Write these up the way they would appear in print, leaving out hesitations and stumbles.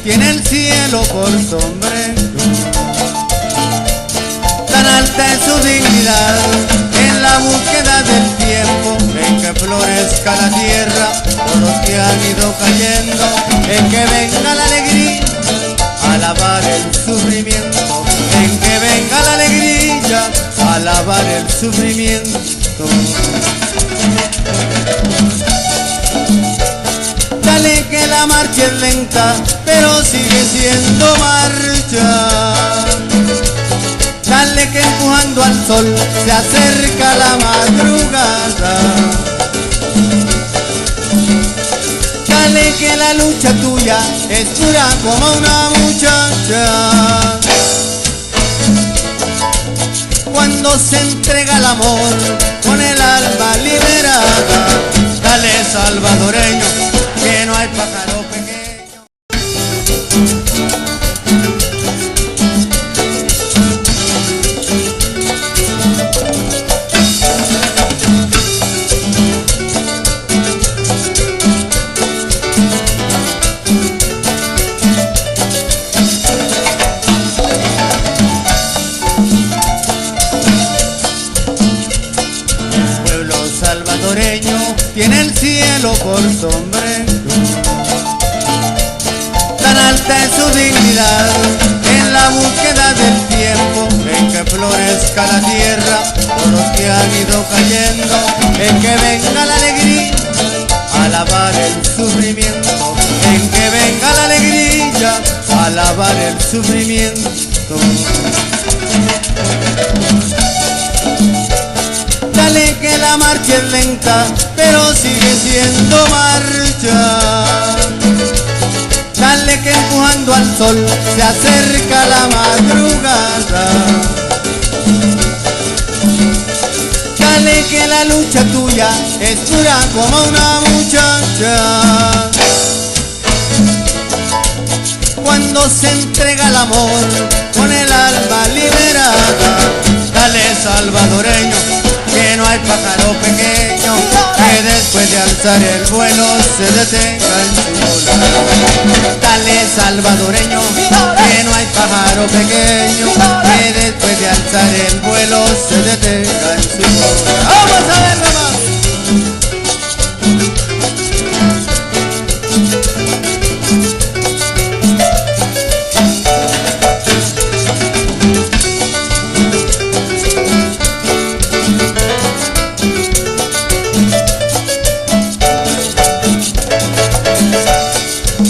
Tiene el cielo por sombrero, tan alta es su dignidad en la búsqueda del tiempo en que florezca la tierra por los que han ido cayendo, en que venga la alegría a lavar el sufrimiento, en que venga la alegría a lavar el sufrimiento. Dale que la marcha es lenta, pero sigue siendo marcha. Dale que empujando al sol se acerca la madrugada. Dale que la lucha tuya es dura como una muchacha. Cuando se entrega el amor con el alma liberada, dale salvadoreño, que no hay pájaro pequeño. El pueblo salvadoreño tiene el cielo por sombrero, tan alta es su dignidad en la búsqueda del tiempo en que florezca la tierra por los que han ido cayendo, en que venga la alegría a lavar el sufrimiento, en que venga la alegría a lavar el sufrimiento. Dale que la marcha es lenta, pero sigue siendo marcha. Dale que empujando al sol se acerca la madrugada. Dale que la lucha tuya es dura como una muchacha. Cuando se entrega el amor con el alma liberada, dale salvadoreño, que no hay pájaro pequeño que después de alzar el vuelo se detenga en su volar. Dale salvadoreño, que no hay pájaro pequeño que después de alzar el vuelo se detenga en su volar. ¡Vamos a ver nomás!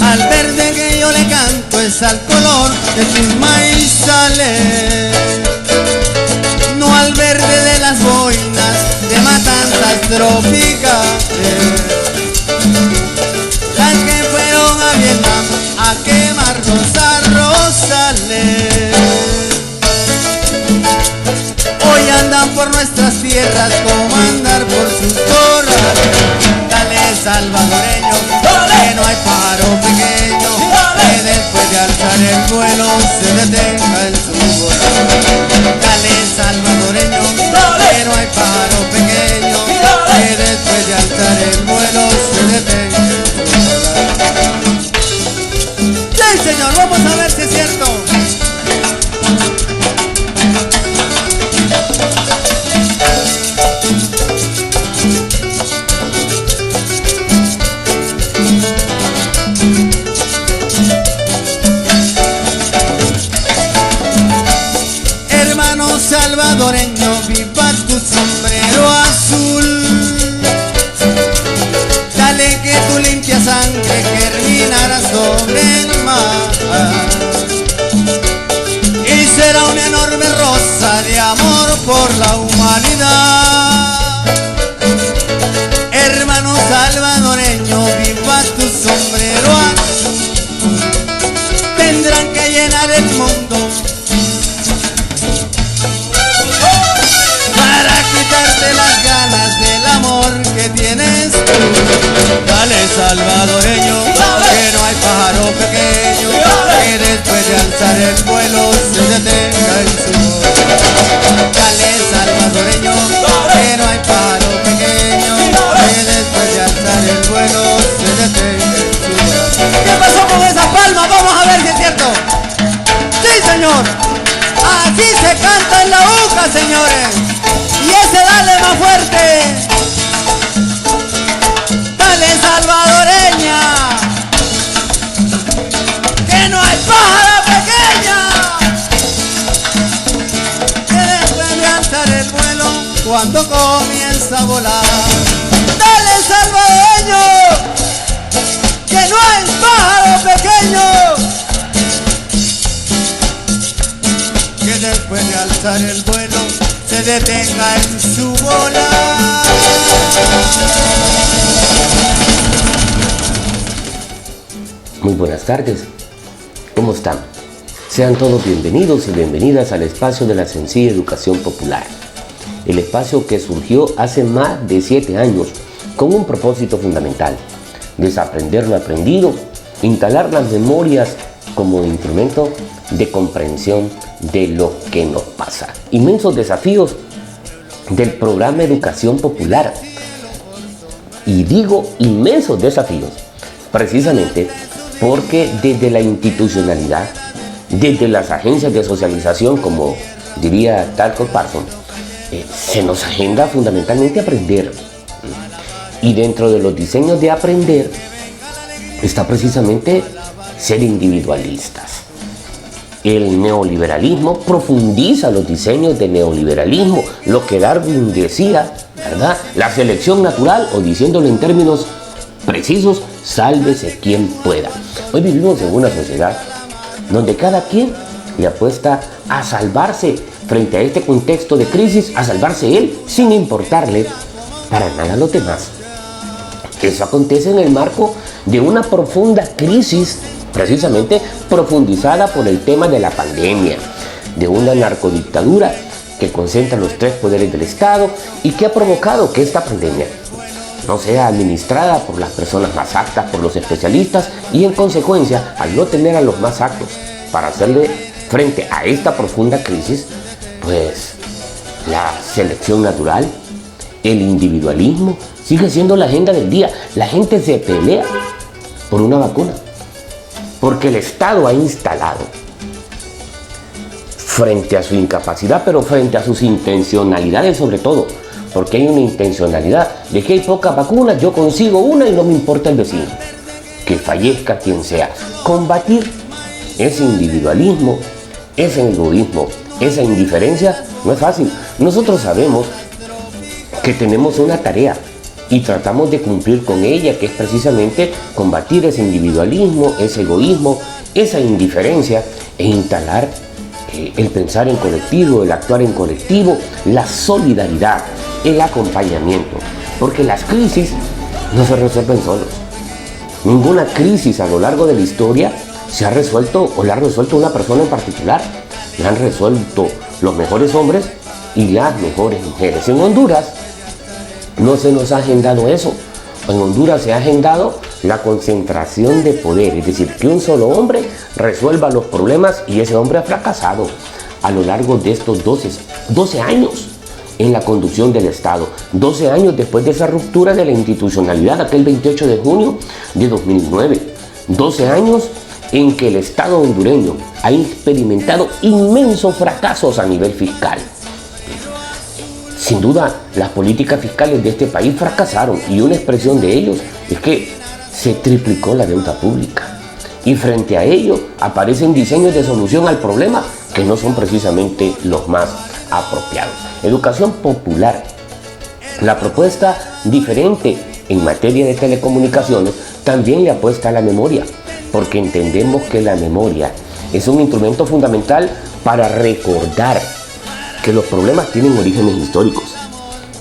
Al verde que yo le canto es al color de tus maizales, no al verde de las boinas de matanzas tropicales, las que fueron a Vietnam a quemar los arrozales. Hoy andan por nuestras tierras como andar por sus corrales. Dale salvadoreño, que no hay pájaro pequeño que después de alzar el vuelo se detenga en su volar. Dale salvadoreño, que no hay pájaro pequeño que después de alzar el vuelo se detenga en su volar. Sí, señor, vamos a ver si es cierto. Hermano salvadoreño, viva tu sombrero azul. Dale que tu limpia sangre germinará sobre el mar y será una enorme rosa de amor por la humanidad. Hermano salvadoreño, viva tu sombrero azul. Tendrán que llenar el mundo salvadoreño, que no hay pájaro pequeño que después de alzar el vuelo se detenga en su vuelo. Dale salvadoreño, que no hay pájaro pequeño que después de alzar el vuelo se detenga en su vuelo. ¿Qué pasó con esa palma? Vamos a ver si es cierto. Sí, señor. Aquí se canta en la UCA, señores. Y ese dale más fuerte. Dale salvadoreña, que no hay pájara pequeña que después de alzar el vuelo cuando comienza a volar. Dale salvadoreño, que no hay pájaro pequeño que después de alzar el vuelo se detenga en su volar. Muy buenas tardes, ¿cómo están? Sean todos bienvenidos y bienvenidas al espacio de la sencilla educación popular. El espacio que surgió hace más de 7 años con un propósito fundamental: desaprender lo aprendido, instalar las memorias como instrumento de comprensión de lo que nos pasa. Inmensos desafíos del programa Educación Popular. Y digo inmensos desafíos precisamente porque desde la institucionalidad, desde las agencias de socialización, como diría Talcott Parsons, se nos agenda fundamentalmente aprender. Y dentro de los diseños de aprender está precisamente ser individualistas. El neoliberalismo profundiza los diseños de neoliberalismo, lo que Darwin decía, ¿verdad? La selección natural, o diciéndolo en términos precisos, sálvese quien pueda. Hoy vivimos en una sociedad donde cada quien le apuesta a salvarse frente a este contexto de crisis, a salvarse él sin importarle para nada a los demás. Eso acontece en el marco de una profunda crisis, precisamente profundizada por el tema de la pandemia, de una narcodictadura que concentra los 3 poderes del Estado y que ha provocado que esta pandemia no sea administrada por las personas más aptas, por los especialistas, y en consecuencia, al no tener a los más aptos para hacerle frente a esta profunda crisis, pues la selección natural, el individualismo, sigue siendo la agenda del día. La gente se pelea por una vacuna, porque el Estado ha instalado, frente a su incapacidad, pero frente a sus intencionalidades sobre todo, porque hay una intencionalidad de que hay pocas vacunas, yo consigo una y no me importa el vecino, que fallezca quien sea. Combatir ese individualismo, ese egoísmo, esa indiferencia no es fácil. Nosotros sabemos que tenemos una tarea y tratamos de cumplir con ella, que es precisamente combatir ese individualismo, ese egoísmo, esa indiferencia, e instalar el pensar en colectivo, el actuar en colectivo, la solidaridad, el acompañamiento, porque las crisis no se resuelven solos. Ninguna crisis a lo largo de la historia se ha resuelto o la ha resuelto una persona en particular. La han resuelto los mejores hombres y las mejores mujeres. En Honduras no se nos ha agendado eso. En Honduras se ha agendado la concentración de poder, es decir, que un solo hombre resuelva los problemas, y ese hombre ha fracasado a lo largo de estos 12 años en la conducción del Estado. 12 años después de esa ruptura de la institucionalidad, aquel 28 de junio de 2009. 12 años en que el Estado hondureño ha experimentado inmensos fracasos a nivel fiscal. Sin duda, las políticas fiscales de este país fracasaron, y una expresión de ellos es que se triplicó la deuda pública. Y frente a ello aparecen diseños de solución al problema que no son precisamente los más apropiados. Educación popular. La propuesta diferente en materia de telecomunicaciones también le apuesta a la memoria, porque entendemos que la memoria es un instrumento fundamental para recordar que los problemas tienen orígenes históricos,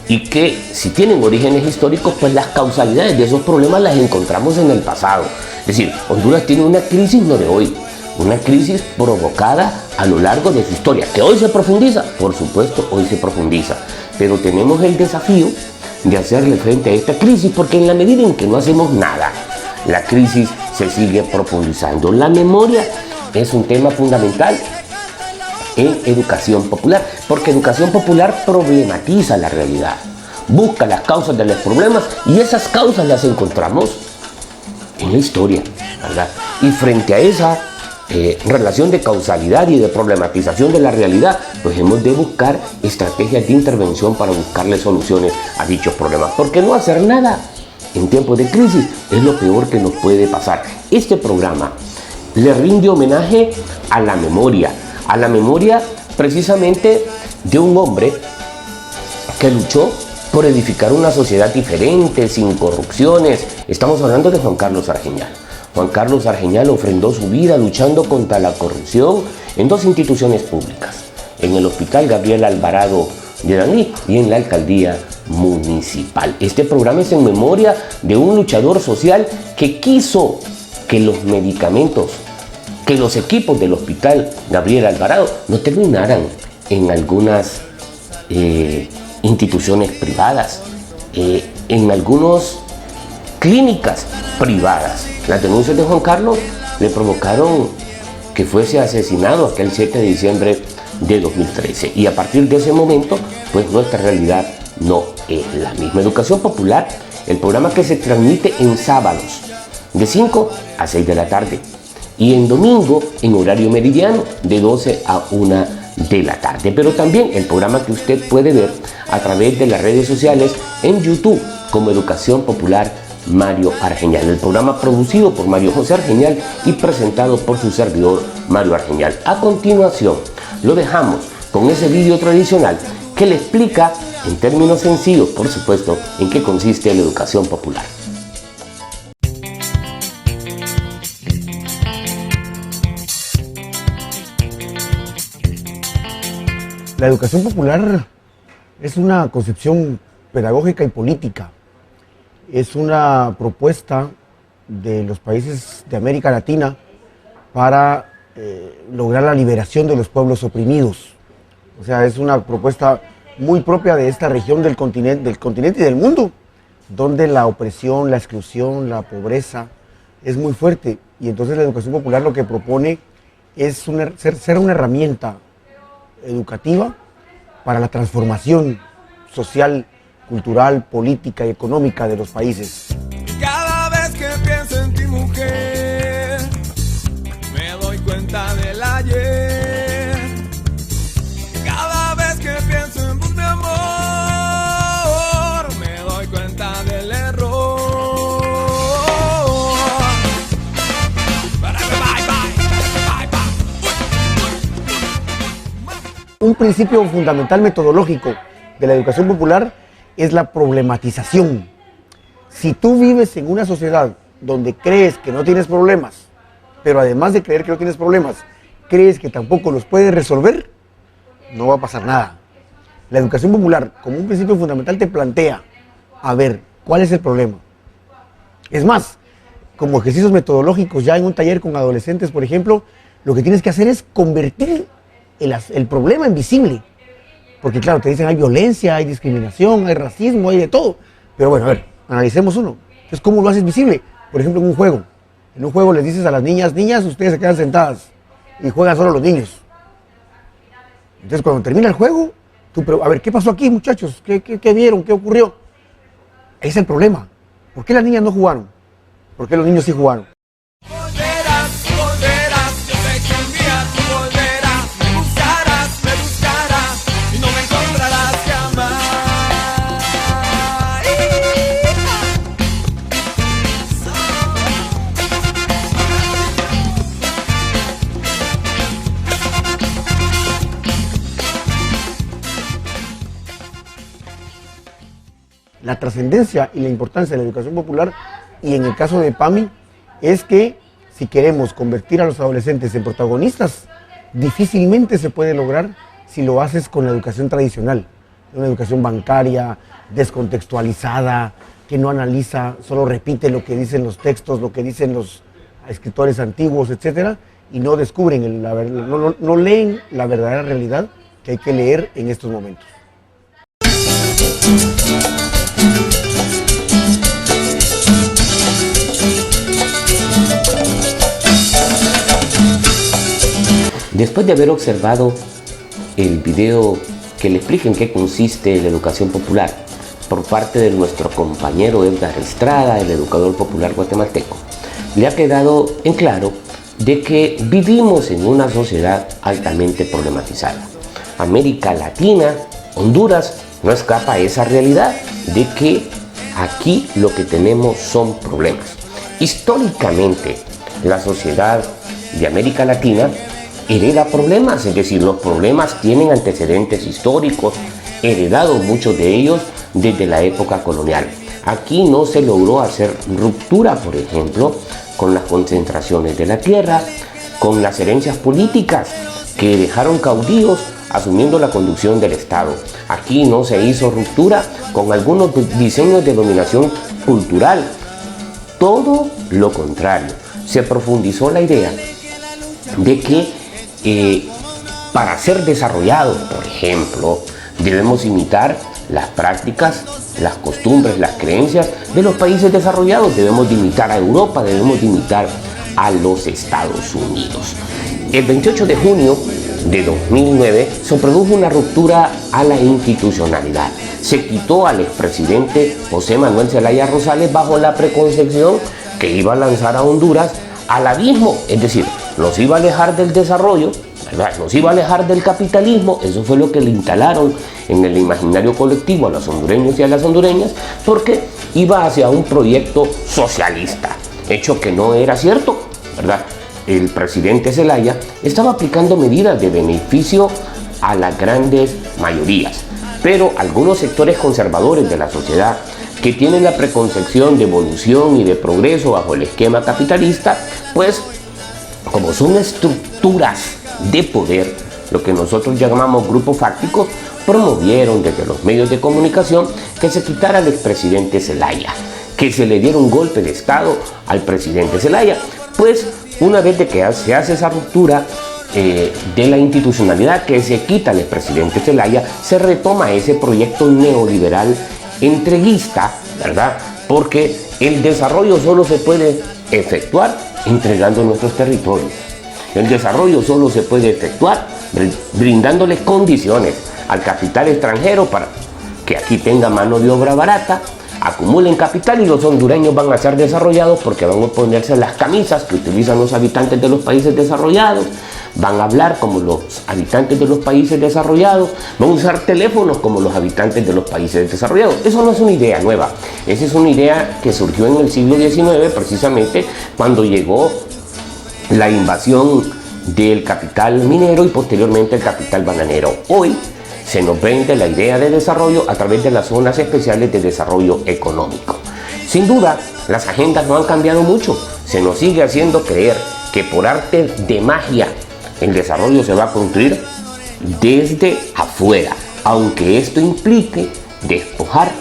y que si tienen orígenes históricos, pues las causalidades de esos problemas las encontramos en el pasado. Es decir, Honduras tiene una crisis no de hoy, una crisis provocada a lo largo de su historia, que hoy se profundiza, por supuesto, hoy se profundiza, pero tenemos el desafío de hacerle frente a esta crisis, porque en la medida en que no hacemos nada, la crisis se sigue profundizando. La memoria es un tema fundamental en educación popular, porque educación popular problematiza la realidad, busca las causas de los problemas y esas causas las encontramos en la historia, ¿verdad? Y frente a esa relación de causalidad y de problematización de la realidad, pues hemos de buscar estrategias de intervención para buscarle soluciones a dichos problemas, porque no hacer nada en tiempos de crisis es lo peor que nos puede pasar. Este programa le rinde homenaje a la memoria precisamente de un hombre que luchó por edificar una sociedad diferente, sin corrupciones. Estamos hablando de Juan Carlos Argeñal. Juan Carlos Argeñal ofrendó su vida luchando contra la corrupción en dos instituciones públicas, en el Hospital Gabriel Alvarado de Daní y en la Alcaldía Municipal. Este programa es en memoria de un luchador social que quiso que los medicamentos, que los equipos del Hospital Gabriel Alvarado no terminaran en algunas instituciones privadas, en algunas clínicas privadas. Las denuncias de Juan Carlos le provocaron que fuese asesinado aquel 7 de diciembre de 2013, y a partir de ese momento pues nuestra realidad no es la misma. Educación Popular, el programa que se transmite en sábados de 5 a 6 de la tarde y en domingo en horario meridiano de 12 a 1 de la tarde, pero también el programa que usted puede ver a través de las redes sociales en YouTube como Educación Popular Mario Argeñal, el programa producido por Mario José Argeñal y presentado por su servidor Mario Argeñal. A continuación lo dejamos con ese vídeo tradicional que le explica en términos sencillos, por supuesto, en qué consiste la educación popular. La educación popular es una concepción pedagógica y política. Es una propuesta de los países de América Latina para lograr la liberación de los pueblos oprimidos. O sea, es una propuesta muy propia de esta región del continente y del mundo, donde la opresión, la exclusión, la pobreza es muy fuerte. Y entonces la educación popular lo que propone es ser una herramienta educativa para la transformación social, cultural, política y económica de los países. Cada vez que pienso en ti, mujer, me doy cuenta del ayer. Cada vez que pienso en vos, mi amor, me doy cuenta del error. Un principio fundamental metodológico de la educación popular es la problematización. Si tú vives en una sociedad donde crees que no tienes problemas, pero además de creer que no tienes problemas, crees que tampoco los puedes resolver, no va a pasar nada. La educación popular, como un principio fundamental, te plantea, a ver, ¿cuál es el problema? Es más, como ejercicios metodológicos, ya en un taller con adolescentes, por ejemplo, lo que tienes que hacer es convertir el problema en visible. Porque claro, te dicen hay violencia, hay discriminación, hay racismo, hay de todo. Pero bueno, a ver, analicemos uno. Entonces, ¿cómo lo haces visible? Por ejemplo, en un juego. En un juego les dices a las niñas, ustedes se quedan sentadas y juegan solo los niños. Entonces, cuando termina el juego, a ver, ¿qué pasó aquí, muchachos? ¿Qué vieron? ¿Qué ocurrió? Ese es el problema. ¿Por qué las niñas no jugaron? ¿Por qué los niños sí jugaron? Volverás, volverás, yo sé que un día tú volverás. Me buscarás y no me encontrarás jamás. La trascendencia y la importancia de la educación popular, y en el caso de PAMI, es que si queremos convertir a los adolescentes en protagonistas, difícilmente se puede lograr si lo haces con la educación tradicional, una educación bancaria, descontextualizada, que no analiza, solo repite lo que dicen los textos, lo que dicen los escritores antiguos, etc., y no descubren, no leen la verdadera realidad que hay que leer en estos momentos. Después de haber observado el video que le explica en qué consiste la educación popular por parte de nuestro compañero Edgar Estrada, el educador popular guatemalteco, le ha quedado en claro de que vivimos en una sociedad altamente problematizada. América Latina, Honduras, no escapa a esa realidad de que aquí lo que tenemos son problemas. Históricamente, la sociedad de América Latina hereda problemas, es decir, los problemas tienen antecedentes históricos, heredados muchos de ellos desde la época colonial. Aquí no se logró hacer ruptura, por ejemplo, con las concentraciones de la tierra, con las herencias políticas que dejaron caudillos asumiendo la conducción del Estado. Aquí no se hizo ruptura con algunos diseños de dominación cultural. Todo lo contrario, se profundizó la idea de que para ser desarrollado, por ejemplo, debemos imitar las prácticas, las costumbres, las creencias de los países desarrollados. Debemos de imitar a Europa, debemos de imitar a los Estados Unidos. El 28 de junio de 2009 se produjo una ruptura a la institucionalidad. Se quitó al expresidente José Manuel Zelaya Rosales bajo la preconcepción que iba a lanzar a Honduras al abismo, es decir, los iba a alejar del desarrollo, ¿verdad? Nos iba a alejar del capitalismo. Eso fue lo que le instalaron en el imaginario colectivo a los hondureños y a las hondureñas, porque iba hacia un proyecto socialista, hecho que no era cierto, ¿verdad? El presidente Zelaya estaba aplicando medidas de beneficio a las grandes mayorías, pero algunos sectores conservadores de la sociedad que tienen la preconcepción de evolución y de progreso bajo el esquema capitalista, pues como son estructuras de poder, lo que nosotros llamamos grupos fácticos, promovieron desde los medios de comunicación que se quitara al expresidente Zelaya, que se le diera un golpe de Estado al presidente Zelaya. Pues una vez de que se hace esa ruptura de la institucionalidad, que se quita al expresidente Zelaya, se retoma ese proyecto neoliberal entreguista, ¿verdad? Porque el desarrollo solo se puede efectuar entregando nuestros territorios. El desarrollo solo se puede efectuar brindándole condiciones al capital extranjero para que aquí tenga mano de obra barata, acumulen capital, y los hondureños van a ser desarrollados porque van a ponerse las camisas que utilizan los habitantes de los países desarrollados, van a hablar como los habitantes de los países desarrollados, van a usar teléfonos como los habitantes de los países desarrollados. Eso no es una idea nueva, esa es una idea que surgió en el siglo XIX, precisamente cuando llegó la invasión del capital minero y posteriormente el capital bananero. Hoy se nos vende la idea de desarrollo a través de las zonas especiales de desarrollo económico. Sin duda, las agendas no han cambiado mucho. Se nos sigue haciendo creer que por arte de magia el desarrollo se va a construir desde afuera, aunque esto implique despojar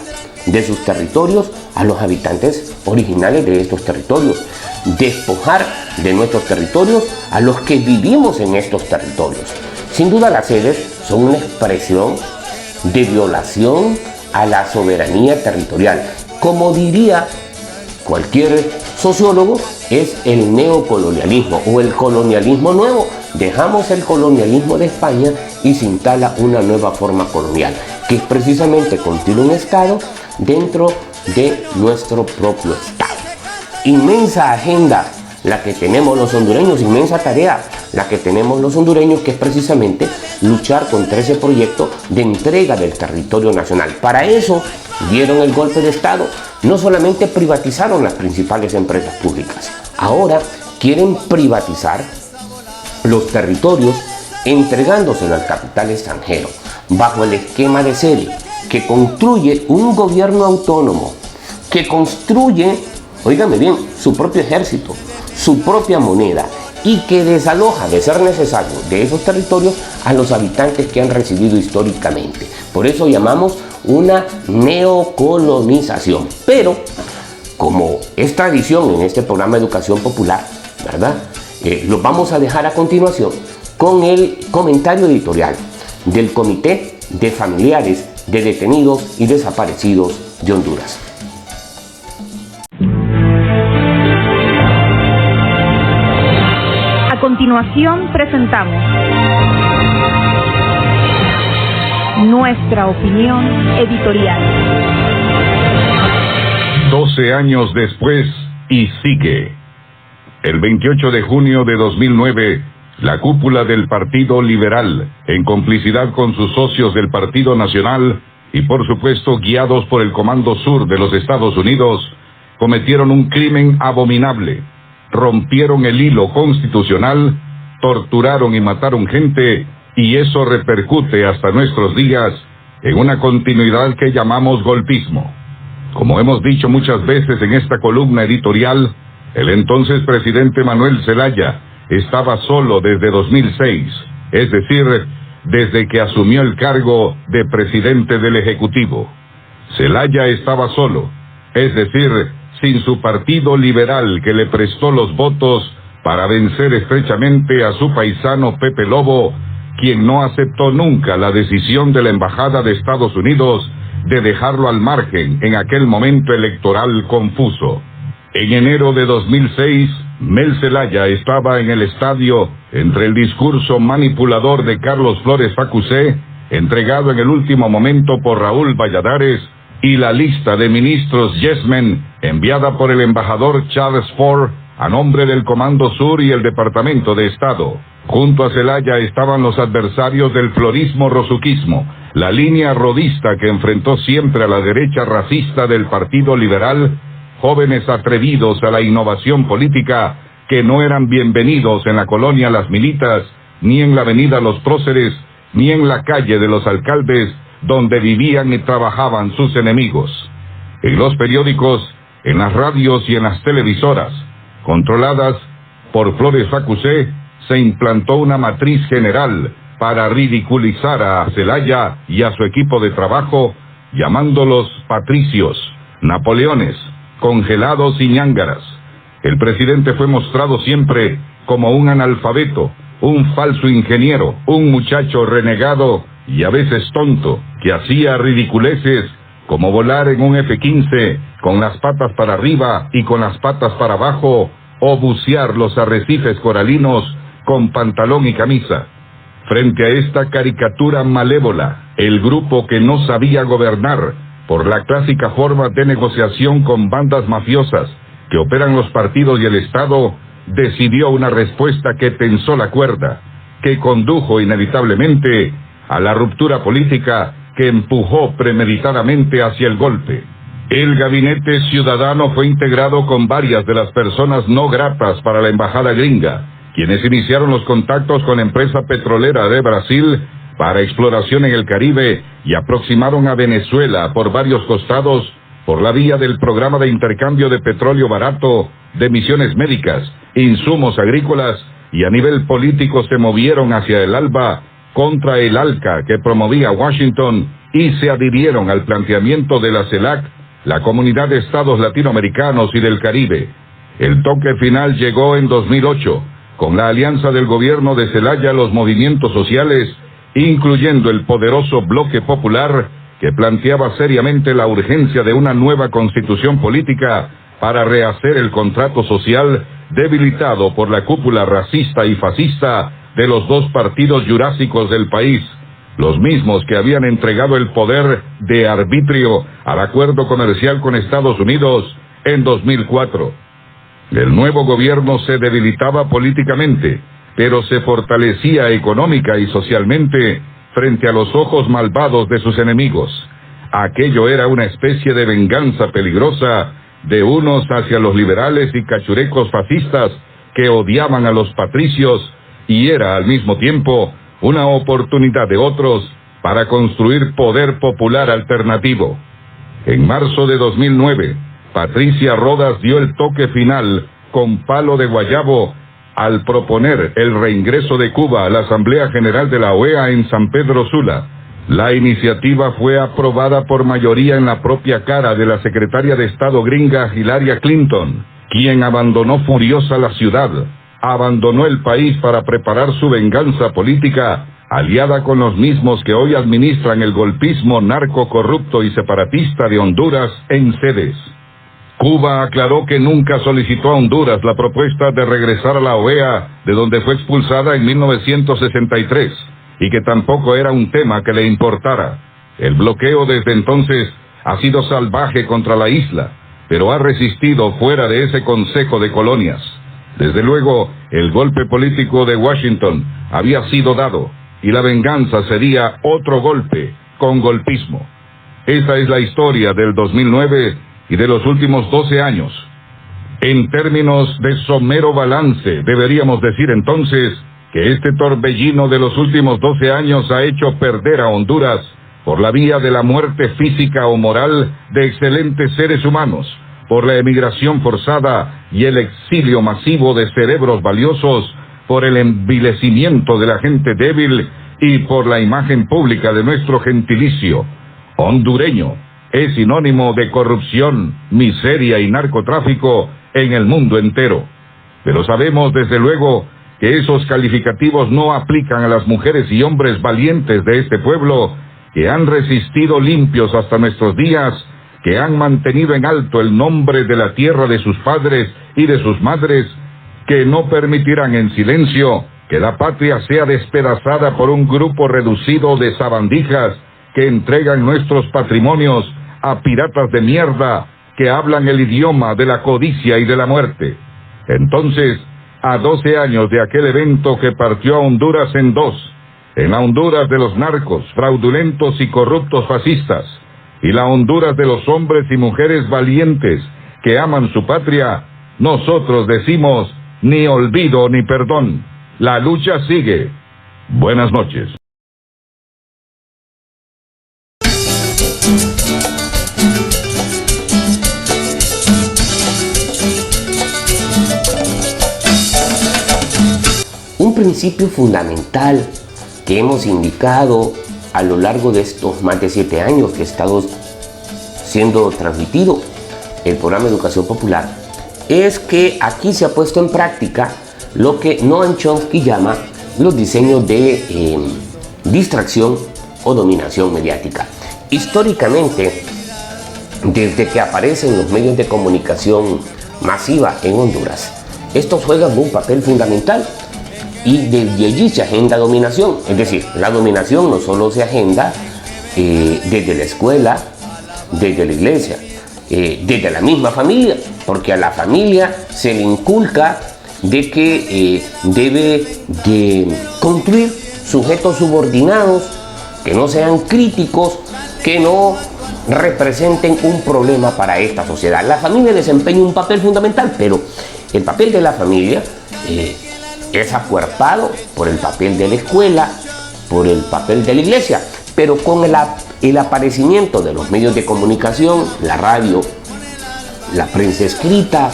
de sus territorios a los habitantes originales de estos territorios, despojar de nuestros territorios a los que vivimos en estos territorios. Sin duda, las sedes son una expresión de violación a la soberanía territorial. Como diría cualquier sociólogo, es el neocolonialismo o el colonialismo nuevo. Dejamos el colonialismo de España y se instala una nueva forma colonial, que es precisamente construir un Estado dentro de nuestro propio Estado. Inmensa agenda la que tenemos los hondureños, inmensa tarea la que tenemos los hondureños, que es precisamente luchar contra ese proyecto de entrega del territorio nacional. Para eso dieron el golpe de Estado. No solamente privatizaron las principales empresas públicas, ahora quieren privatizar los territorios entregándoselo al capital extranjero bajo el esquema de sede, que construye un gobierno autónomo, que construye, óigame bien, su propio ejército, su propia moneda, y que desaloja, de ser necesario, de esos territorios a los habitantes que han residido históricamente. Por eso llamamos una neocolonización. Pero, como es tradición en este programa de Educación Popular, ¿verdad? Lo vamos a dejar a continuación con el comentario editorial del Comité de Familiares de Detenidos y Desaparecidos de Honduras. A continuación continuación presentamos nuestra opinión editorial. 12 años después y sigue. El 28 de junio de 2009, la cúpula del Partido Liberal, en complicidad con sus socios del Partido Nacional y por supuesto guiados por el Comando Sur de los Estados Unidos, cometieron un crimen abominable. Rompieron el hilo constitucional, torturaron y mataron gente, y eso repercute hasta nuestros días en una continuidad que llamamos golpismo. Como hemos dicho muchas veces en esta columna editorial, el entonces presidente Manuel Zelaya estaba solo desde 2006, es decir, desde que asumió el cargo de presidente del Ejecutivo. Zelaya estaba solo, es decir, sin su partido liberal que le prestó los votos para vencer estrechamente a su paisano Pepe Lobo, quien no aceptó nunca la decisión de la Embajada de Estados Unidos de dejarlo al margen en aquel momento electoral confuso. En enero de 2006, Mel Zelaya estaba en el estadio entre el discurso manipulador de Carlos Flores Facusé, entregado en el último momento por Raúl Valladares, y la lista de ministros Yes Men, enviada por el embajador Charles Ford a nombre del Comando Sur y el Departamento de Estado. Junto a Zelaya estaban los adversarios del florismo-rosuquismo, la línea rodista que enfrentó siempre a la derecha racista del Partido Liberal, jóvenes atrevidos a la innovación política que no eran bienvenidos en la colonia Las Militas, ni en la avenida Los Próceres, ni en la calle de los Alcaldes, donde vivían y trabajaban sus enemigos. En los periódicos, en las radios y en las televisoras, controladas por Flores Facusé, se implantó una matriz general para ridiculizar a Zelaya y a su equipo de trabajo, llamándolos patricios, napoleones, congelados y ñángaras. El presidente fue mostrado siempre como un analfabeto, un falso ingeniero, un muchacho renegado y a veces tonto, que hacía ridiculeces como volar en un F-15 con las patas para arriba y con las patas para abajo, o bucear los arrecifes coralinos con pantalón y camisa. Frente a esta caricatura malévola, el grupo que no sabía gobernar por la clásica forma de negociación con bandas mafiosas que operan los partidos y el Estado, decidió una respuesta que tensó la cuerda, que condujo inevitablemente a la ruptura política que empujó premeditadamente hacia el golpe. El gabinete ciudadano fue integrado con varias de las personas no gratas para la embajada gringa, quienes iniciaron los contactos con la empresa petrolera de Brasil para exploración en el Caribe y aproximaron a Venezuela por varios costados por la vía del programa de intercambio de petróleo barato, de misiones médicas, insumos agrícolas, y a nivel político se movieron hacia el ALBA contra el ALCA que promovía Washington y se adhirieron al planteamiento de la CELAC, la Comunidad de Estados Latinoamericanos y del Caribe. El toque final llegó en 2008, con la alianza del gobierno de Zelaya a los movimientos sociales, incluyendo el poderoso Bloque Popular, que planteaba seriamente la urgencia de una nueva constitución política para rehacer el contrato social debilitado por la cúpula racista y fascista de los dos partidos jurásicos del país, los mismos que habían entregado el poder de arbitrio al acuerdo comercial con Estados Unidos en 2004. El nuevo gobierno se debilitaba políticamente, pero se fortalecía económica y socialmente frente a los ojos malvados de sus enemigos. Aquello era una especie de venganza peligrosa de unos hacia los liberales y cachurecos fascistas que odiaban a los patricios, y era al mismo tiempo una oportunidad de otros para construir poder popular alternativo. En marzo de 2009, Patricia Rodas dio el toque final con palo de guayabo al proponer el reingreso de Cuba a la Asamblea General de la OEA en San Pedro Sula. La iniciativa fue aprobada por mayoría en la propia cara de la secretaria de Estado gringa Hillary Clinton, quien abandonó furiosa la ciudad, abandonó el país para preparar su venganza política, aliada con los mismos que hoy administran el golpismo narco corrupto y separatista de Honduras en sedes. Cuba aclaró que nunca solicitó a Honduras la propuesta de regresar a la OEA, de donde fue expulsada en 1963, y que tampoco era un tema que le importara. El bloqueo desde entonces ha sido salvaje contra la isla, pero ha resistido fuera de ese Consejo de Colonias. Desde luego, el golpe político de Washington había sido dado, y la venganza sería otro golpe, con golpismo. Esa es la historia del 2009 y de los últimos 12 años. En términos de somero balance, deberíamos decir entonces que este torbellino de los últimos 12 años ha hecho perder a Honduras por la vía de la muerte física o moral de excelentes seres humanos, por la emigración forzada y el exilio masivo de cerebros valiosos, por el envilecimiento de la gente débil y por la imagen pública de nuestro gentilicio. Hondureño es sinónimo de corrupción, miseria y narcotráfico en el mundo entero. Pero sabemos desde luego que esos calificativos no aplican a las mujeres y hombres valientes de este pueblo que han resistido limpios hasta nuestros días, que han mantenido en alto el nombre de la tierra de sus padres y de sus madres, que no permitirán en silencio que la patria sea despedazada por un grupo reducido de sabandijas que entregan nuestros patrimonios a piratas de mierda que hablan el idioma de la codicia y de la muerte. Entonces, a 12 años de aquel evento que partió a Honduras en dos, en la Honduras de los narcos, fraudulentos y corruptos fascistas, y la Honduras de los hombres y mujeres valientes que aman su patria, nosotros decimos ni olvido ni perdón. La lucha sigue. Buenas noches. Un principio fundamental que hemos indicado a lo largo de estos más de 7 años que ha estado siendo transmitido el programa Educación Popular es que aquí se ha puesto en práctica lo que Noam Chomsky llama los diseños de distracción o dominación mediática. Históricamente, desde que aparecen los medios de comunicación masiva en Honduras, estos juegan un papel fundamental. Y desde allí se agenda dominación, es decir, la dominación no solo se agenda desde la escuela, desde la iglesia, desde la misma familia, porque a la familia se le inculca de que debe de construir sujetos subordinados, que no sean críticos, que no representen un problema para esta sociedad. La familia desempeña un papel fundamental, pero el papel de la familia es acuerpado por el papel de la escuela, por el papel de la iglesia, pero con el aparecimiento de los medios de comunicación, la radio, la prensa escrita,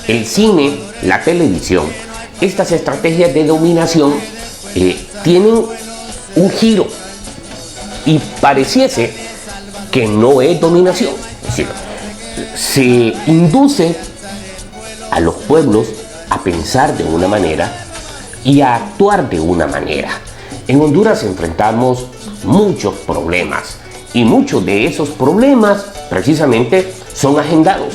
el cine, la televisión, estas estrategias de dominación tienen un giro y pareciese que no es dominación, es decir, se induce a los pueblos a pensar de una manera y a actuar de una manera. En Honduras enfrentamos muchos problemas y muchos de esos problemas precisamente son agendados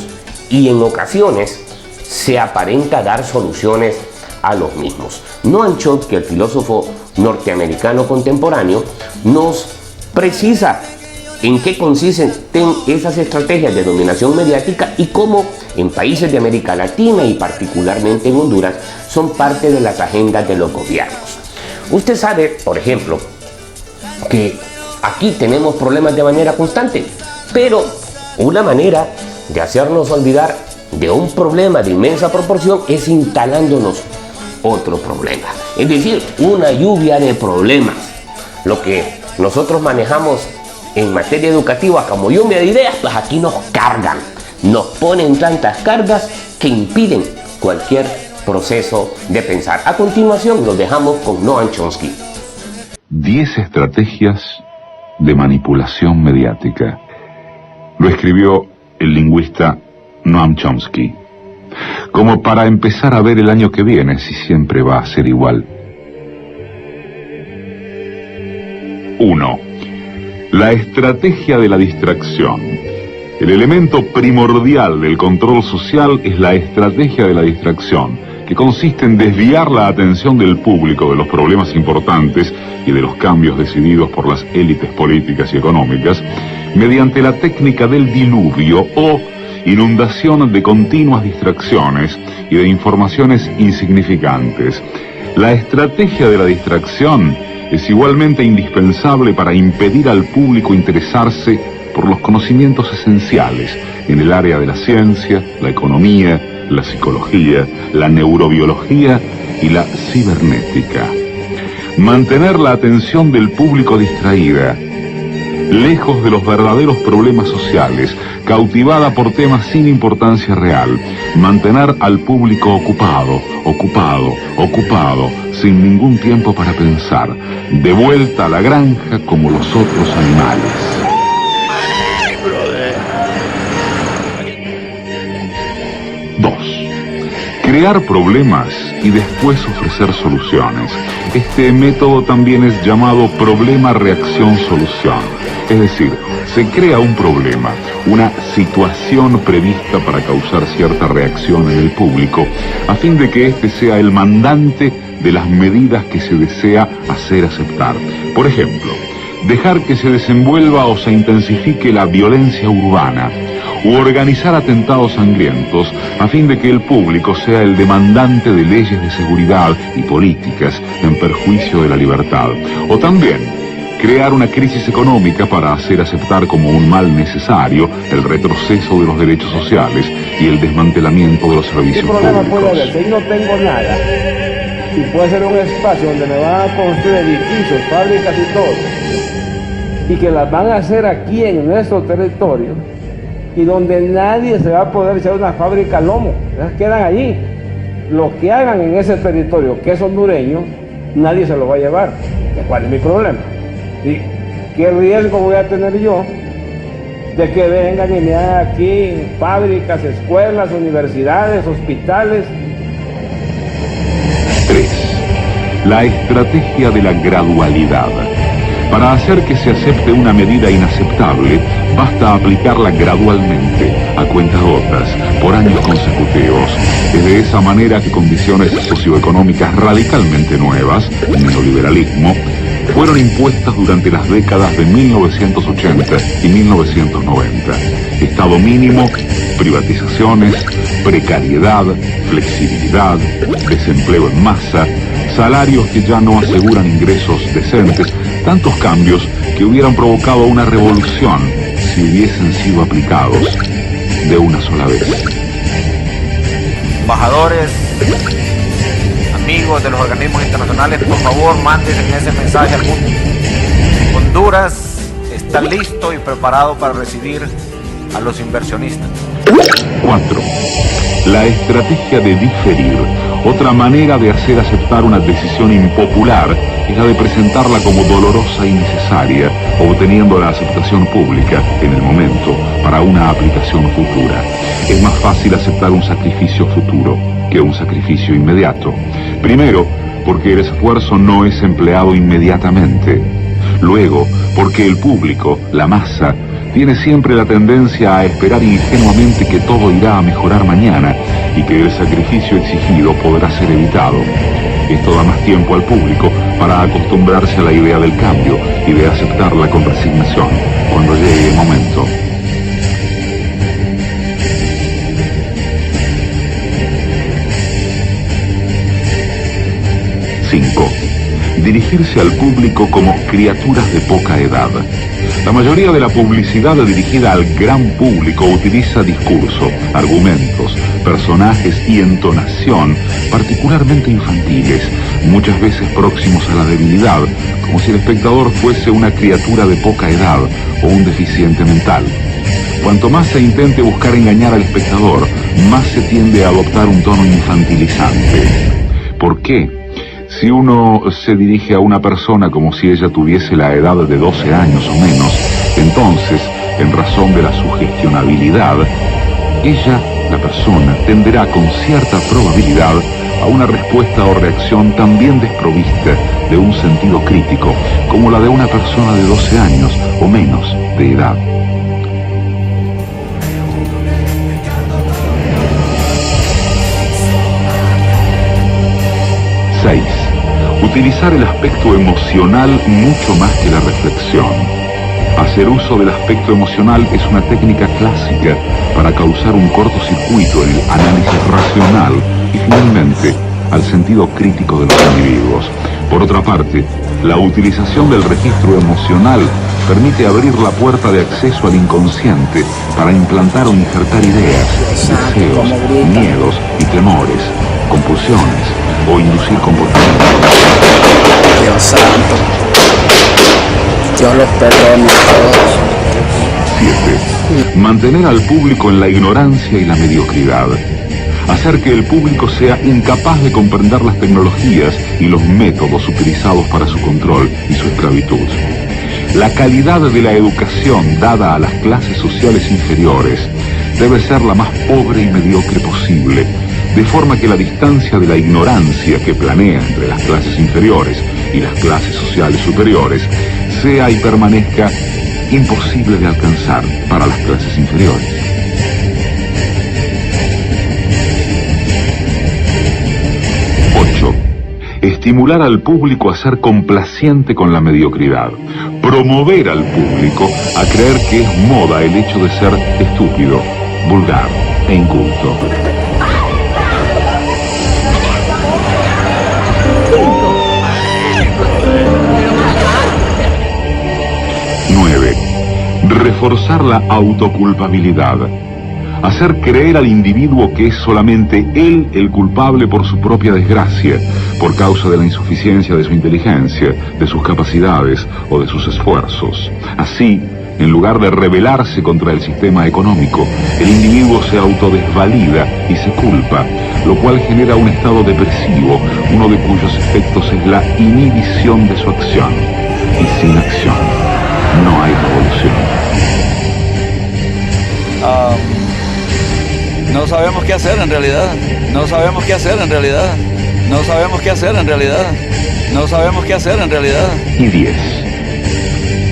y en ocasiones se aparenta dar soluciones a los mismos. Noam Chomsky, el filósofo norteamericano contemporáneo, nos precisa en qué consisten esas estrategias de dominación mediática y cómo en países de América Latina y particularmente en Honduras son parte de las agendas de los gobiernos. Usted sabe, por ejemplo, que aquí tenemos problemas de manera constante, pero una manera de hacernos olvidar de un problema de inmensa proporción es instalándonos otro problema, es decir, una lluvia de problemas. Lo que nosotros manejamos en materia educativa como lluvia de ideas, pues aquí nos cargan, nos ponen tantas cargas que impiden cualquier proceso de pensar. A continuación los dejamos con Noam Chomsky. 10 estrategias de manipulación mediática. Lo escribió el lingüista Noam Chomsky, como para empezar a ver el año que viene si siempre va a ser igual. 1. La estrategia de la distracción. El elemento primordial del control social es la estrategia de la distracción, que consiste en desviar la atención del público de los problemas importantes y de los cambios decididos por las élites políticas y económicas mediante la técnica del diluvio o inundación de continuas distracciones y de informaciones insignificantes. La estrategia de la distracción es igualmente indispensable para impedir al público interesarse por los conocimientos esenciales en el área de la ciencia, la economía, la psicología, la neurobiología y la cibernética. Mantener la atención del público distraída, lejos de los verdaderos problemas sociales, cautivada por temas sin importancia real, mantener al público ocupado, sin ningún tiempo para pensar, de vuelta a la granja como los otros animales. 2. Crear problemas y después ofrecer soluciones. Este método también es llamado problema-reacción-solución. Es decir, se crea un problema, una situación prevista para causar cierta reacción en el público, a fin de que éste sea el mandante de las medidas que se desea hacer aceptar. Por ejemplo, dejar que se desenvuelva o se intensifique la violencia urbana, u organizar atentados sangrientos a fin de que el público sea el demandante de leyes de seguridad y políticas en perjuicio de la libertad. O también crear una crisis económica para hacer aceptar como un mal necesario el retroceso de los derechos sociales y el desmantelamiento de los servicios públicos. ¿Qué problema puede haber? Si no tengo nada y puede ser un espacio donde me van a construir edificios, fábricas y todo, y que las van a hacer aquí en nuestro territorio, y donde nadie se va a poder echar una fábrica al lomo, quedan allí. Lo que hagan en ese territorio, que es hondureño, nadie se lo va a llevar. ¿Cuál es mi problema? ¿Y qué riesgo voy a tener yo de que vengan y me hagan aquí fábricas, escuelas, universidades, hospitales? 3. La estrategia de la gradualidad. Para hacer que se acepte una medida inaceptable, basta aplicarla gradualmente, a cuentagotas, por años consecutivos. Es de esa manera que condiciones socioeconómicas radicalmente nuevas, el neoliberalismo, fueron impuestas durante las décadas de 1980 y 1990. Estado mínimo, privatizaciones, precariedad, flexibilidad, desempleo en masa, salarios que ya no aseguran ingresos decentes, tantos cambios que hubieran provocado una revolución si hubiesen sido aplicados de una sola vez. Embajadores, amigos de los organismos internacionales, por favor, mándense ese mensaje al mundo. Honduras está listo y preparado para recibir a los inversionistas. 4. La estrategia de diferir. Otra manera de hacer aceptar una decisión impopular es la de presentarla como dolorosa y necesaria, obteniendo la aceptación pública en el momento para una aplicación futura. Es más fácil aceptar un sacrificio futuro que un sacrificio inmediato. Primero, porque el esfuerzo no es empleado inmediatamente. Luego, porque el público, la masa, tiene siempre la tendencia a esperar ingenuamente que todo irá a mejorar mañana y que el sacrificio exigido podrá ser evitado. Esto da más tiempo al público para acostumbrarse a la idea del cambio y de aceptarla con resignación cuando llegue el momento. Dirigirse al público como criaturas de poca edad. La mayoría de la publicidad dirigida al gran público utiliza discurso, argumentos, personajes y entonación particularmente infantiles, muchas veces próximos a la debilidad, como si el espectador fuese una criatura de poca edad o un deficiente mental. Cuanto más se intente buscar engañar al espectador, más se tiende a adoptar un tono infantilizante. ¿Por qué? Si uno se dirige a una persona como si ella tuviese la edad de 12 años o menos, entonces, en razón de la sugestionabilidad, ella, la persona, tenderá con cierta probabilidad a una respuesta o reacción también desprovista de un sentido crítico, como la de una persona de 12 años o menos de edad. 6. Utilizar el aspecto emocional mucho más que la reflexión. Hacer uso del aspecto emocional es una técnica clásica para causar un cortocircuito en el análisis racional y finalmente al sentido crítico de los individuos. Por otra parte, la utilización del registro emocional permite abrir la puerta de acceso al inconsciente para implantar o injertar ideas, deseos, miedos y temores, compulsiones o inducir comportamientos. Dios santo, Dios los perdone a todos. 7. Mantener al público en la ignorancia y la mediocridad. Hacer que el público sea incapaz de comprender las tecnologías y los métodos utilizados para su control y su esclavitud. La calidad de la educación dada a las clases sociales inferiores debe ser la más pobre y mediocre posible, de forma que la distancia de la ignorancia que planea entre las clases inferiores y las clases sociales superiores sea y permanezca imposible de alcanzar para las clases inferiores. 8. Estimular al público a ser complaciente con la mediocridad. Promover al público a creer que es moda el hecho de ser estúpido, vulgar e inculto. 9. Reforzar la autoculpabilidad. Hacer creer al individuo que es solamente él el culpable por su propia desgracia, por causa de la insuficiencia de su inteligencia, de sus capacidades o de sus esfuerzos. Así, en lugar de rebelarse contra el sistema económico, el individuo se autodesvalida y se culpa, lo cual genera un estado depresivo, uno de cuyos efectos es la inhibición de su acción. Y sin acción, no hay revolución. No sabemos qué hacer en realidad. No sabemos qué hacer en realidad. No sabemos qué hacer en realidad. No sabemos qué hacer en realidad. Y 10.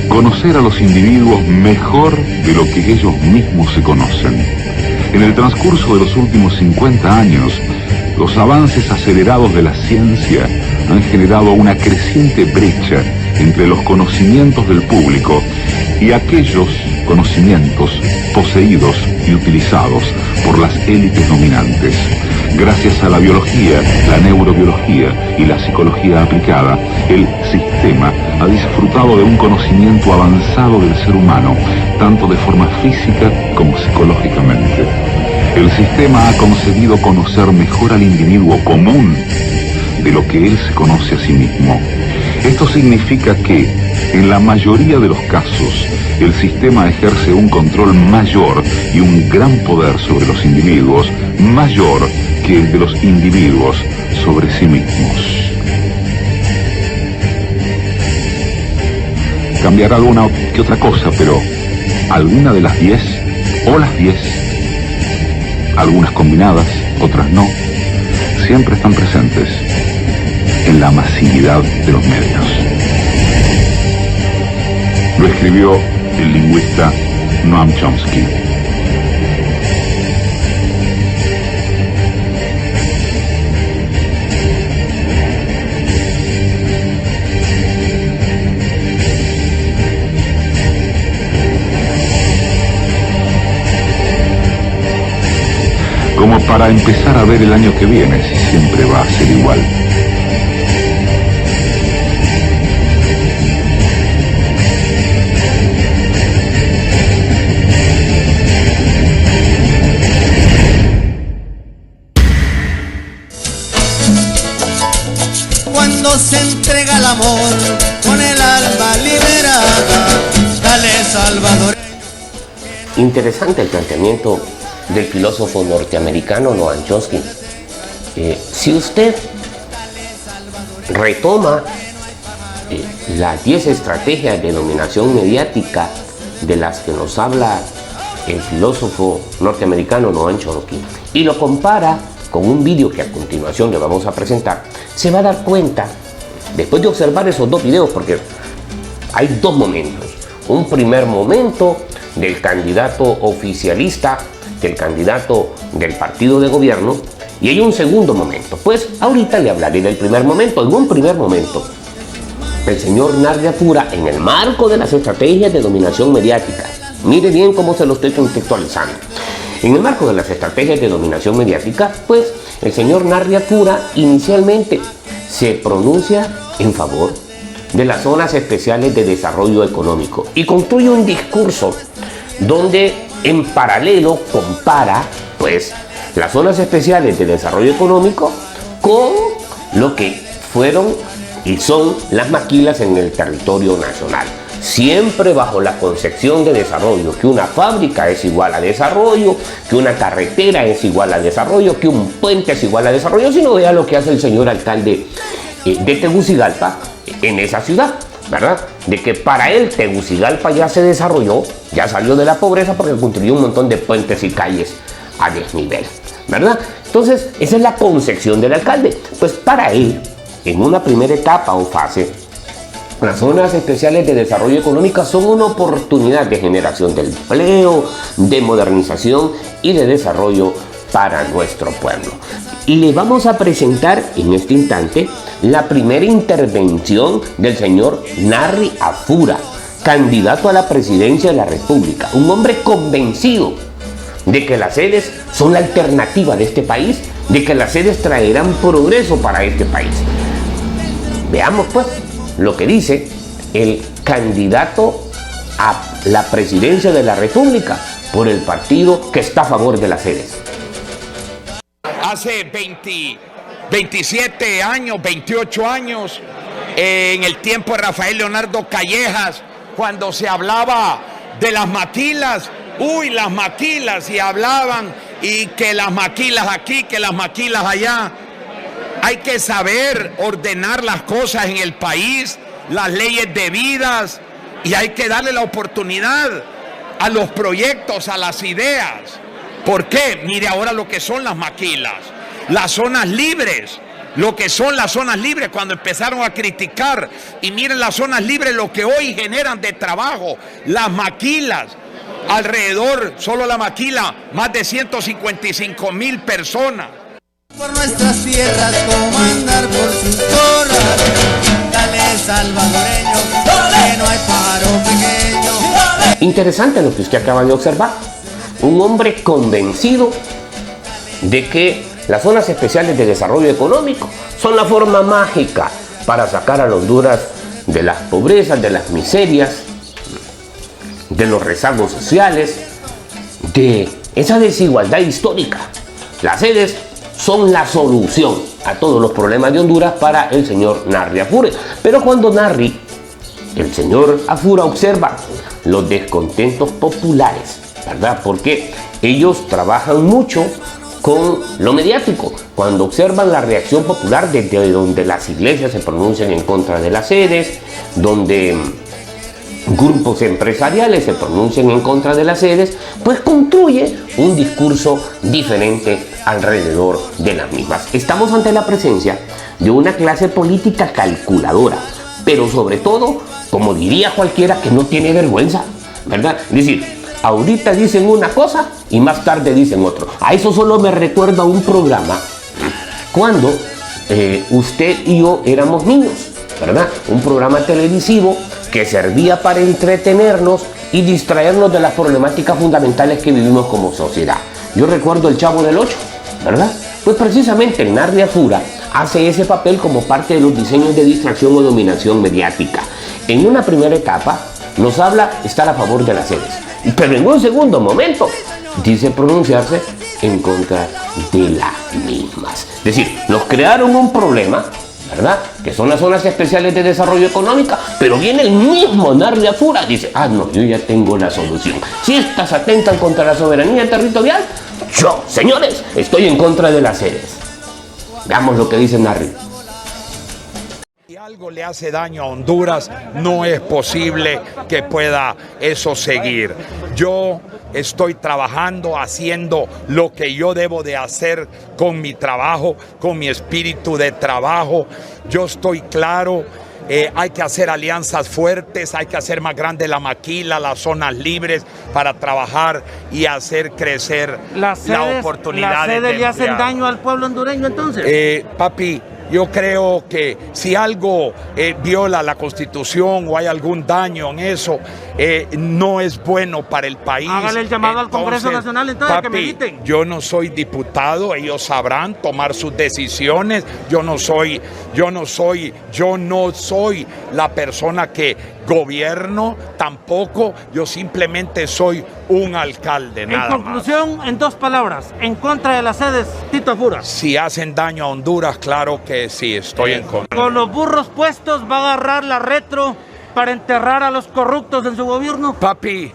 Conocer a los individuos mejor de lo que ellos mismos se conocen. En el transcurso de los últimos 50 años, los avances acelerados de la ciencia han generado una creciente brecha entre los conocimientos del público y aquellos conocimientos poseídos y utilizados por las élites dominantes. Gracias a la biología, la neurobiología y la psicología aplicada, el sistema ha disfrutado de un conocimiento avanzado del ser humano, tanto de forma física como psicológicamente. El sistema ha conseguido conocer mejor al individuo común de lo que él se conoce a sí mismo. Esto significa que, en la mayoría de los casos, el sistema ejerce un control mayor y un gran poder sobre los individuos, mayor que el de los individuos sobre sí mismos. Cambiará alguna que otra cosa, pero alguna de las 10, o las 10, algunas combinadas, otras no, siempre están presentes en la masividad de los medios. Lo escribió el lingüista Noam Chomsky. Como para empezar a ver el año que viene si siempre va a ser igual. Cuando se entrega el amor con el alma liberada, dale salvadoreño. Interesante el planteamiento del filósofo norteamericano Noam Chomsky. Si usted retoma las 10 estrategias de dominación mediática de las que nos habla el filósofo norteamericano Noam Chomsky y lo compara con un vídeo que a continuación le vamos a presentar, se va a dar cuenta, después de observar esos dos videos, porque hay dos momentos. Un primer momento del candidato oficialista, del candidato del partido de gobierno, Y hay un segundo momento. Pues ahorita le hablaré del primer momento. En un primer momento, el señor Narria Fura, en el marco de las estrategias de dominación mediática, mire bien cómo se lo estoy contextualizando. En el marco de las estrategias de dominación mediática, pues el señor Narria Fura inicialmente se pronuncia en favor de las zonas especiales de desarrollo económico y construye un discurso donde en paralelo compara pues las zonas especiales de desarrollo económico con lo que fueron y son las maquilas en el territorio nacional. Siempre bajo la concepción de desarrollo, que una fábrica es igual a desarrollo, que una carretera es igual a desarrollo, que un puente es igual a desarrollo, si no vea lo que hace el señor alcalde de Tegucigalpa en esa ciudad, ¿verdad? De que para él Tegucigalpa ya se desarrolló, ya salió de la pobreza porque construyó un montón de puentes y calles a desnivel, ¿verdad? Entonces, esa es la concepción del alcalde. Pues para él, en una primera etapa o fase, las zonas especiales de desarrollo económico son una oportunidad de generación de empleo, de modernización y de desarrollo para nuestro pueblo. Y le vamos a presentar en este instante la primera intervención del señor Narria Fura, candidato a la presidencia de la República, un hombre convencido de que las sedes son la alternativa de este país, de que las sedes traerán progreso para este país. Veamos pues lo que dice el candidato a la presidencia de la República por el partido que está a favor de las sedes. Hace 27 años, 28 años, en el tiempo de Rafael Leonardo Callejas, cuando se hablaba de las maquilas, las maquilas, y hablaban, y que las maquilas aquí, que las maquilas allá. Hay que saber ordenar las cosas en el país, las leyes debidas, y hay que darle la oportunidad a los proyectos, a las ideas. ¿Por qué? Mire ahora lo que son las maquilas, las zonas libres, lo que son las zonas libres cuando empezaron a criticar, y miren las zonas libres lo que hoy generan de trabajo, las maquilas, alrededor, solo la maquila, más de 155,000 personas. Por nuestras tierras, comandar por sus tierras, dale salvadoreño, que no hay pájaro pequeño. Interesante lo que usted acaba de observar. Un hombre convencido de que las zonas especiales de desarrollo económico son la forma mágica para sacar a Honduras de las pobrezas, de las miserias, de los rezagos sociales, de esa desigualdad histórica. Las sedes son la solución a todos los problemas de Honduras para el señor Narria Fura. Pero cuando el señor Afura observa los descontentos populares, ¿verdad? Porque ellos trabajan mucho con lo mediático. Cuando observan la reacción popular desde donde las iglesias se pronuncian en contra de las sedes, donde grupos empresariales se pronuncian en contra de las sedes, pues construye un discurso diferente alrededor de las mismas. Estamos ante la presencia de una clase política calculadora, pero sobre todo, como diría cualquiera, que no tiene vergüenza, ¿verdad? Es decir, ahorita dicen una cosa y más tarde dicen otro. A eso solo me recuerda un programa cuando usted y yo éramos niños, ¿verdad? Un programa televisivo que servía para entretenernos y distraernos de las problemáticas fundamentales que vivimos como sociedad. Yo recuerdo El Chavo del Ocho, ¿verdad? Pues precisamente el Narria Fura hace ese papel como parte de los diseños de distracción o dominación mediática. En una primera etapa nos habla estar a favor de las sedes, pero en un segundo momento dice pronunciarse en contra de las mismas. Es decir, nos crearon un problema, ¿verdad? Que son las zonas especiales de desarrollo económico, pero viene el mismo Narria Fura, dice, no, yo ya tengo la solución. Si estas atentan contra la soberanía territorial, yo, señores, estoy en contra de las sedes. Veamos lo que dice Narria. Si algo le hace daño a Honduras, no es posible que pueda eso seguir. Yo estoy trabajando, haciendo lo que yo debo de hacer con mi trabajo, con mi espíritu de trabajo. Yo estoy claro hay que hacer alianzas fuertes, hay que hacer más grande la maquila, las zonas libres para trabajar y hacer crecer la oportunidad. ¿Las sedes le hacen daño al pueblo hondureño entonces? Papi, yo creo que si algo viola la Constitución o hay algún daño en eso, no es bueno para el país. Hágale el llamado al Congreso Nacional entonces, papi, que mediten. Yo no soy diputado, ellos sabrán tomar sus decisiones. Yo no soy la persona que gobierno, tampoco. Yo simplemente soy un alcalde, nada más. En conclusión, en 2 palabras, en contra de las sedes, Tito Apura. Si hacen daño a Honduras, claro que sí, estoy en contra. Con los burros puestos va a agarrar la retro para enterrar a los corruptos en su gobierno. Papi,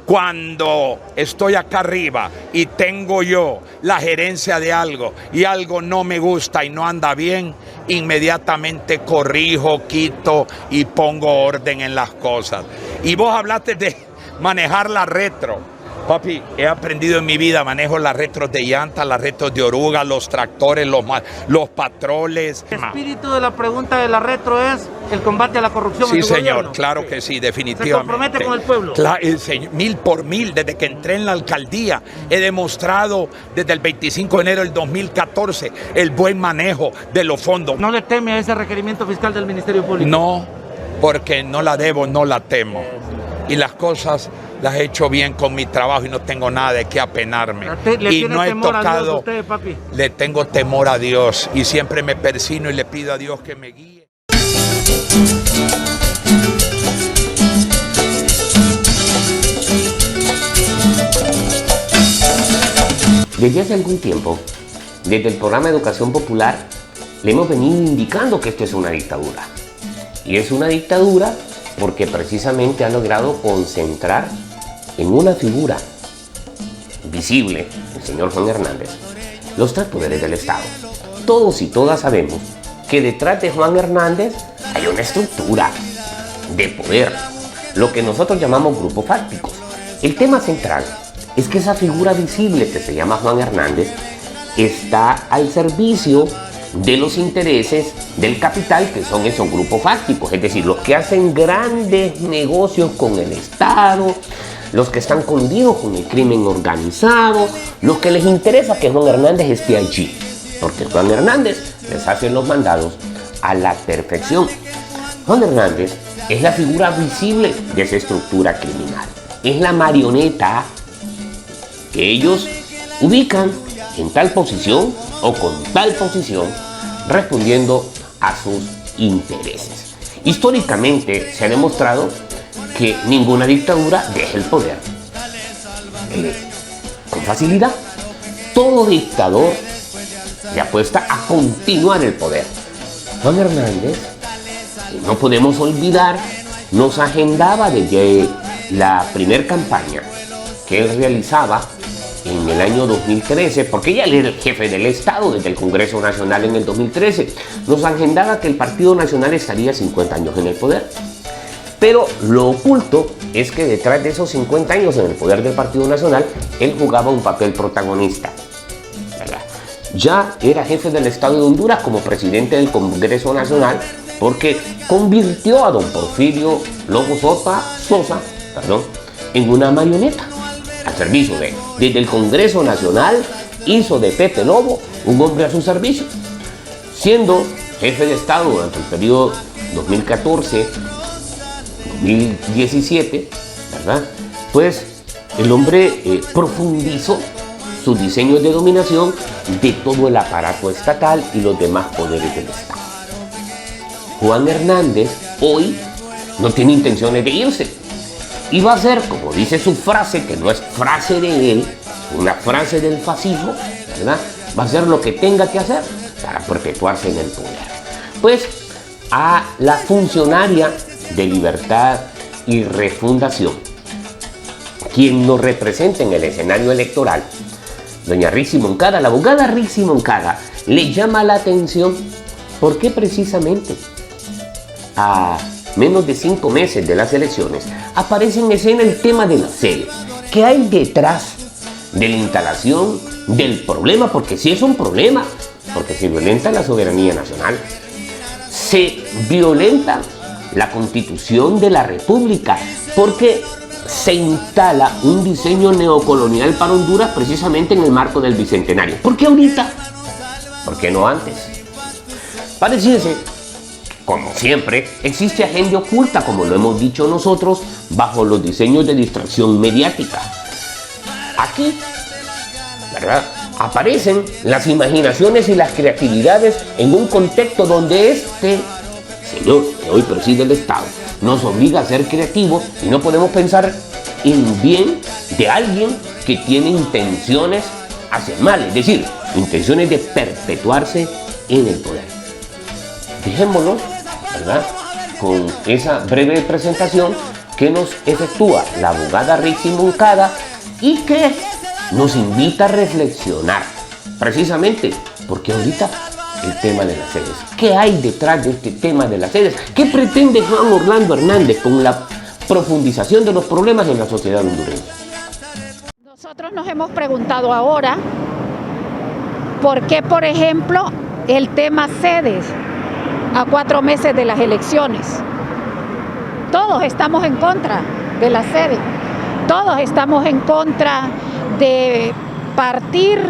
cuando estoy acá arriba y tengo yo la gerencia de algo y algo no me gusta y no anda bien, inmediatamente corrijo, quito y pongo orden en las cosas. Y vos hablaste de manejar la retro. Papi, he aprendido en mi vida, manejo las retros de llanta, las retros de oruga, los tractores, los patroles. El espíritu de la pregunta de la retro es el combate a la corrupción. Sí, señor, claro que sí, definitivamente. ¿Se compromete con el pueblo? Claro, 1000 por 1000, desde que entré en la alcaldía, he demostrado desde el 25 de enero del 2014 el buen manejo de los fondos. ¿No le teme a ese requerimiento fiscal del Ministerio Público? No, porque no la debo, no la temo. Y las cosas las he hecho bien con mi trabajo y no tengo nada de qué apenarme. Y no he tocado. A usted, papi? Le tengo temor a Dios y siempre me persino y le pido a Dios que me guíe. Desde hace algún tiempo, desde el programa Educación Popular, le hemos venido indicando que esto es una dictadura. Y es una dictadura porque precisamente ha logrado concentrar en una figura visible, el señor Juan Hernández, los 3 poderes del Estado. Todos y todas sabemos que detrás de Juan Hernández hay una estructura de poder, lo que nosotros llamamos grupos fácticos. El tema central es que esa figura visible que se llama Juan Hernández está al servicio de los intereses del capital, que son esos grupos fácticos, es decir, los que hacen grandes negocios con el Estado, los que están coludidos con el crimen organizado, los que les interesa que Juan Hernández esté allí, porque Juan Hernández les hace los mandados a la perfección. Juan Hernández es la figura visible de esa estructura criminal, es la marioneta que ellos ubican en tal posición o con tal posición, respondiendo a sus intereses. Históricamente se ha demostrado que ninguna dictadura deja el poder con facilidad. Todo dictador le apuesta a continuar el poder. Juan Hernández, no podemos olvidar, nos agendaba desde la primera campaña que él realizaba en el año 2013, porque ya él era el jefe del Estado desde el Congreso Nacional en el 2013, nos agendaba que el Partido Nacional estaría 50 años en el poder. Pero lo oculto es que detrás de esos 50 años en el poder del Partido Nacional, él jugaba un papel protagonista, ¿verdad? Ya era jefe del Estado de Honduras como presidente del Congreso Nacional, porque convirtió a don Porfirio Lobo Sosa, en una marioneta al servicio de él. Desde el Congreso Nacional hizo de Pepe Lobo un hombre a su servicio, siendo jefe de Estado durante el periodo 2014-2017, ¿verdad? Pues el hombre profundizó sus diseños de dominación de todo el aparato estatal y los demás poderes del Estado. Juan Hernández hoy no tiene intenciones de irse y va a ser, como dice su frase, que no es frase de él, una frase del fascismo, ¿verdad? Va a hacer lo que tenga que hacer para perpetuarse en el poder. Pues a la funcionaria de Libertad y Refundación, quien nos representa en el escenario electoral, doña Rixi Moncada, la abogada Rixi Moncada, le llama la atención porque precisamente a menos de 5 meses de las elecciones aparece en escena el tema de las sedes. ¿Qué hay detrás de la instalación del problema? Porque sí es un problema, porque se violenta la soberanía nacional, se violenta la Constitución de la República, porque se instala un diseño neocolonial para Honduras precisamente en el marco del Bicentenario. ¿Por qué ahorita? ¿Por qué no antes? Pareciese, como siempre, existe agenda oculta, como lo hemos dicho nosotros, bajo los diseños de distracción mediática. Aquí, ¿verdad?, aparecen las imaginaciones y las creatividades en un contexto donde este señor que hoy preside el Estado nos obliga a ser creativos y no podemos pensar en bien de alguien que tiene intenciones hacia el mal, es decir, intenciones de perpetuarse en el poder. Dejémonos, ¿verdad?, con esa breve presentación que nos efectúa la abogada Rixi Moncada y que nos invita a reflexionar, precisamente porque ahorita el tema de las sedes. ¿Qué hay detrás de este tema de las sedes? ¿Qué pretende Juan Orlando Hernández con la profundización de los problemas en la sociedad hondureña? Nosotros nos hemos preguntado ahora por qué, por ejemplo, el tema sedes a 4 meses de las elecciones. Todos estamos en contra de la sede, todos estamos en contra de partir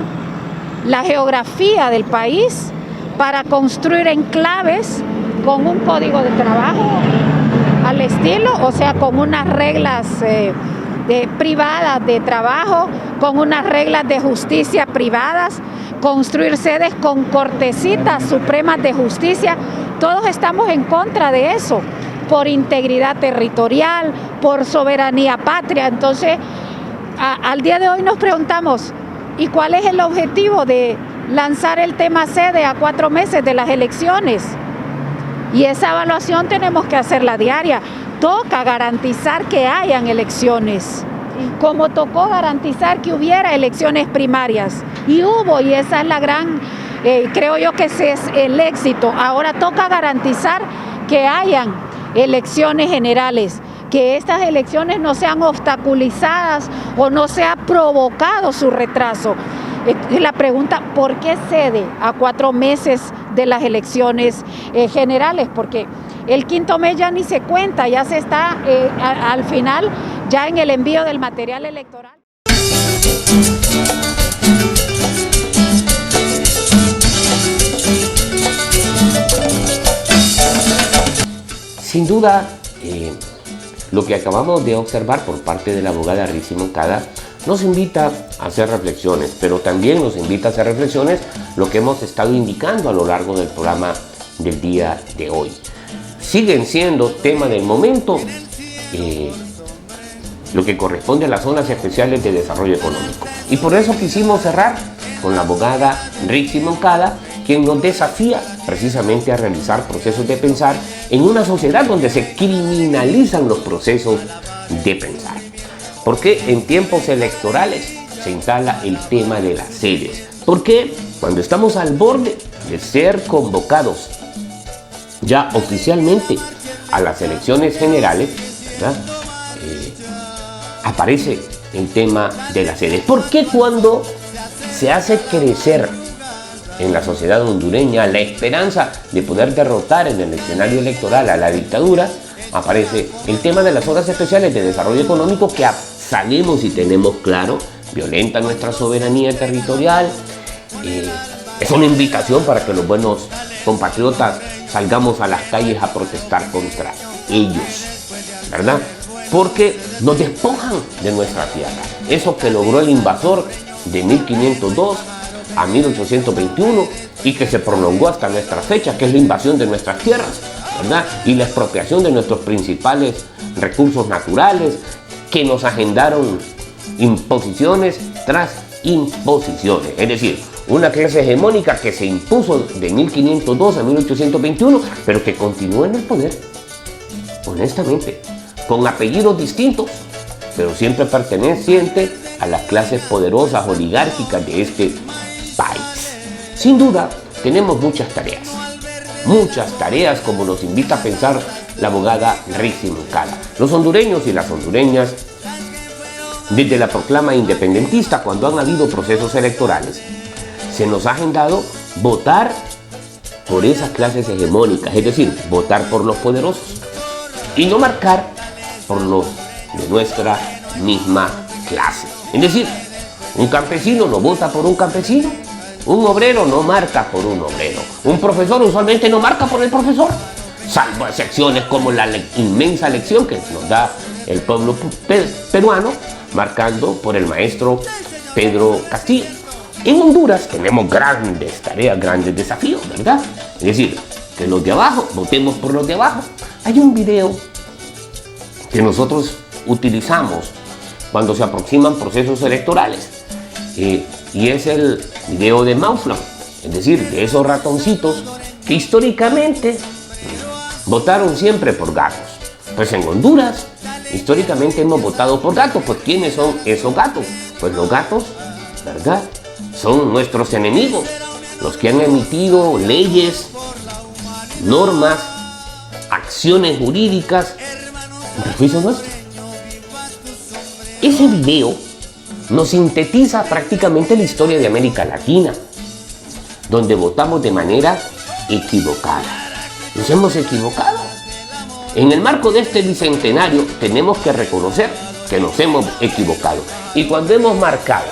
la geografía del país para construir enclaves con un código de trabajo al estilo, o sea, con unas reglas privadas de trabajo, con unas reglas de justicia privadas, construir sedes con cortecitas supremas de justicia. Todos estamos en contra de eso, por integridad territorial, por soberanía patria. Entonces, al día de hoy nos preguntamos, ¿y cuál es el objetivo de lanzar el tema sede a 4 meses de las elecciones? Y esa evaluación tenemos que hacerla diaria. Toca garantizar que hayan elecciones, como tocó garantizar que hubiera elecciones primarias. Y hubo, y esa es la gran, creo yo que ese es el éxito. Ahora toca garantizar que hayan elecciones generales, que estas elecciones no sean obstaculizadas o no se ha provocado su retraso. La pregunta, ¿por qué sede a 4 meses de las elecciones generales? Porque el 5.º mes ya ni se cuenta, ya se está al final ya en el envío del material electoral. Sin duda, lo que acabamos de observar por parte de la abogada Rixi Moncada nos invita a hacer reflexiones, pero también nos invita a hacer reflexiones lo que hemos estado indicando a lo largo del programa del día de hoy. Siguen siendo tema del momento lo que corresponde a las zonas especiales de desarrollo económico. Y por eso quisimos cerrar con la abogada Rixi Moncada, quien nos desafía precisamente a realizar procesos de pensar en una sociedad donde se criminalizan los procesos de pensar. Porque en tiempos electorales se instala el tema de las sedes. Porque cuando estamos al borde de ser convocados ya oficialmente a las elecciones generales, ¿verdad?, aparece el tema de las sedes. ¿Por qué cuando se hace crecer en la sociedad hondureña la esperanza de poder derrotar en el escenario electoral a la dictadura, aparece el tema de las zonas especiales de desarrollo económico que sabemos y tenemos claro, violenta nuestra soberanía territorial? Es una invitación para que los buenos compatriotas salgamos a las calles a protestar contra ellos, ¿verdad? Porque nos despojan de nuestra tierra. Eso que logró el invasor de 1502 a 1821 y que se prolongó hasta nuestra fecha, que es la invasión de nuestras tierras, ¿verdad?, y la expropiación de nuestros principales recursos naturales, que nos agendaron imposiciones tras imposiciones. Es decir, una clase hegemónica que se impuso de 1502 a 1821, pero que continúa en el poder, honestamente, con apellidos distintos, pero siempre perteneciente a las clases poderosas oligárquicas de este país. Sin duda, tenemos muchas tareas como nos invita a pensar la abogada Rixi Moncada. Los hondureños y las hondureñas, desde la proclama independentista, cuando han habido procesos electorales, se nos ha agendado votar por esas clases hegemónicas, es decir, votar por los poderosos y no marcar por los de nuestra misma clase. Es decir, un campesino no vota por un campesino, un obrero no marca por un obrero, un profesor usualmente no marca por el profesor, salvo excepciones como la inmensa elección que nos da el pueblo peruano, marcando por el maestro Pedro Castillo. En Honduras tenemos grandes tareas, grandes desafíos, ¿verdad? Es decir, que los de abajo, votemos por los de abajo. Hay un video que nosotros utilizamos cuando se aproximan procesos electorales, y es el video de Mausland, es decir, de esos ratoncitos que históricamente votaron siempre por gatos. Pues en Honduras, históricamente hemos votado por gatos. Pues ¿quiénes son esos gatos? Pues los gatos, ¿verdad?, son nuestros enemigos, los que han emitido leyes, normas, acciones jurídicas en perjuicio nuestro. Ese video nos sintetiza prácticamente la historia de América Latina, donde votamos de manera equivocada. Nos hemos equivocado. En el marco de este bicentenario tenemos que reconocer que nos hemos equivocado. Y cuando hemos marcado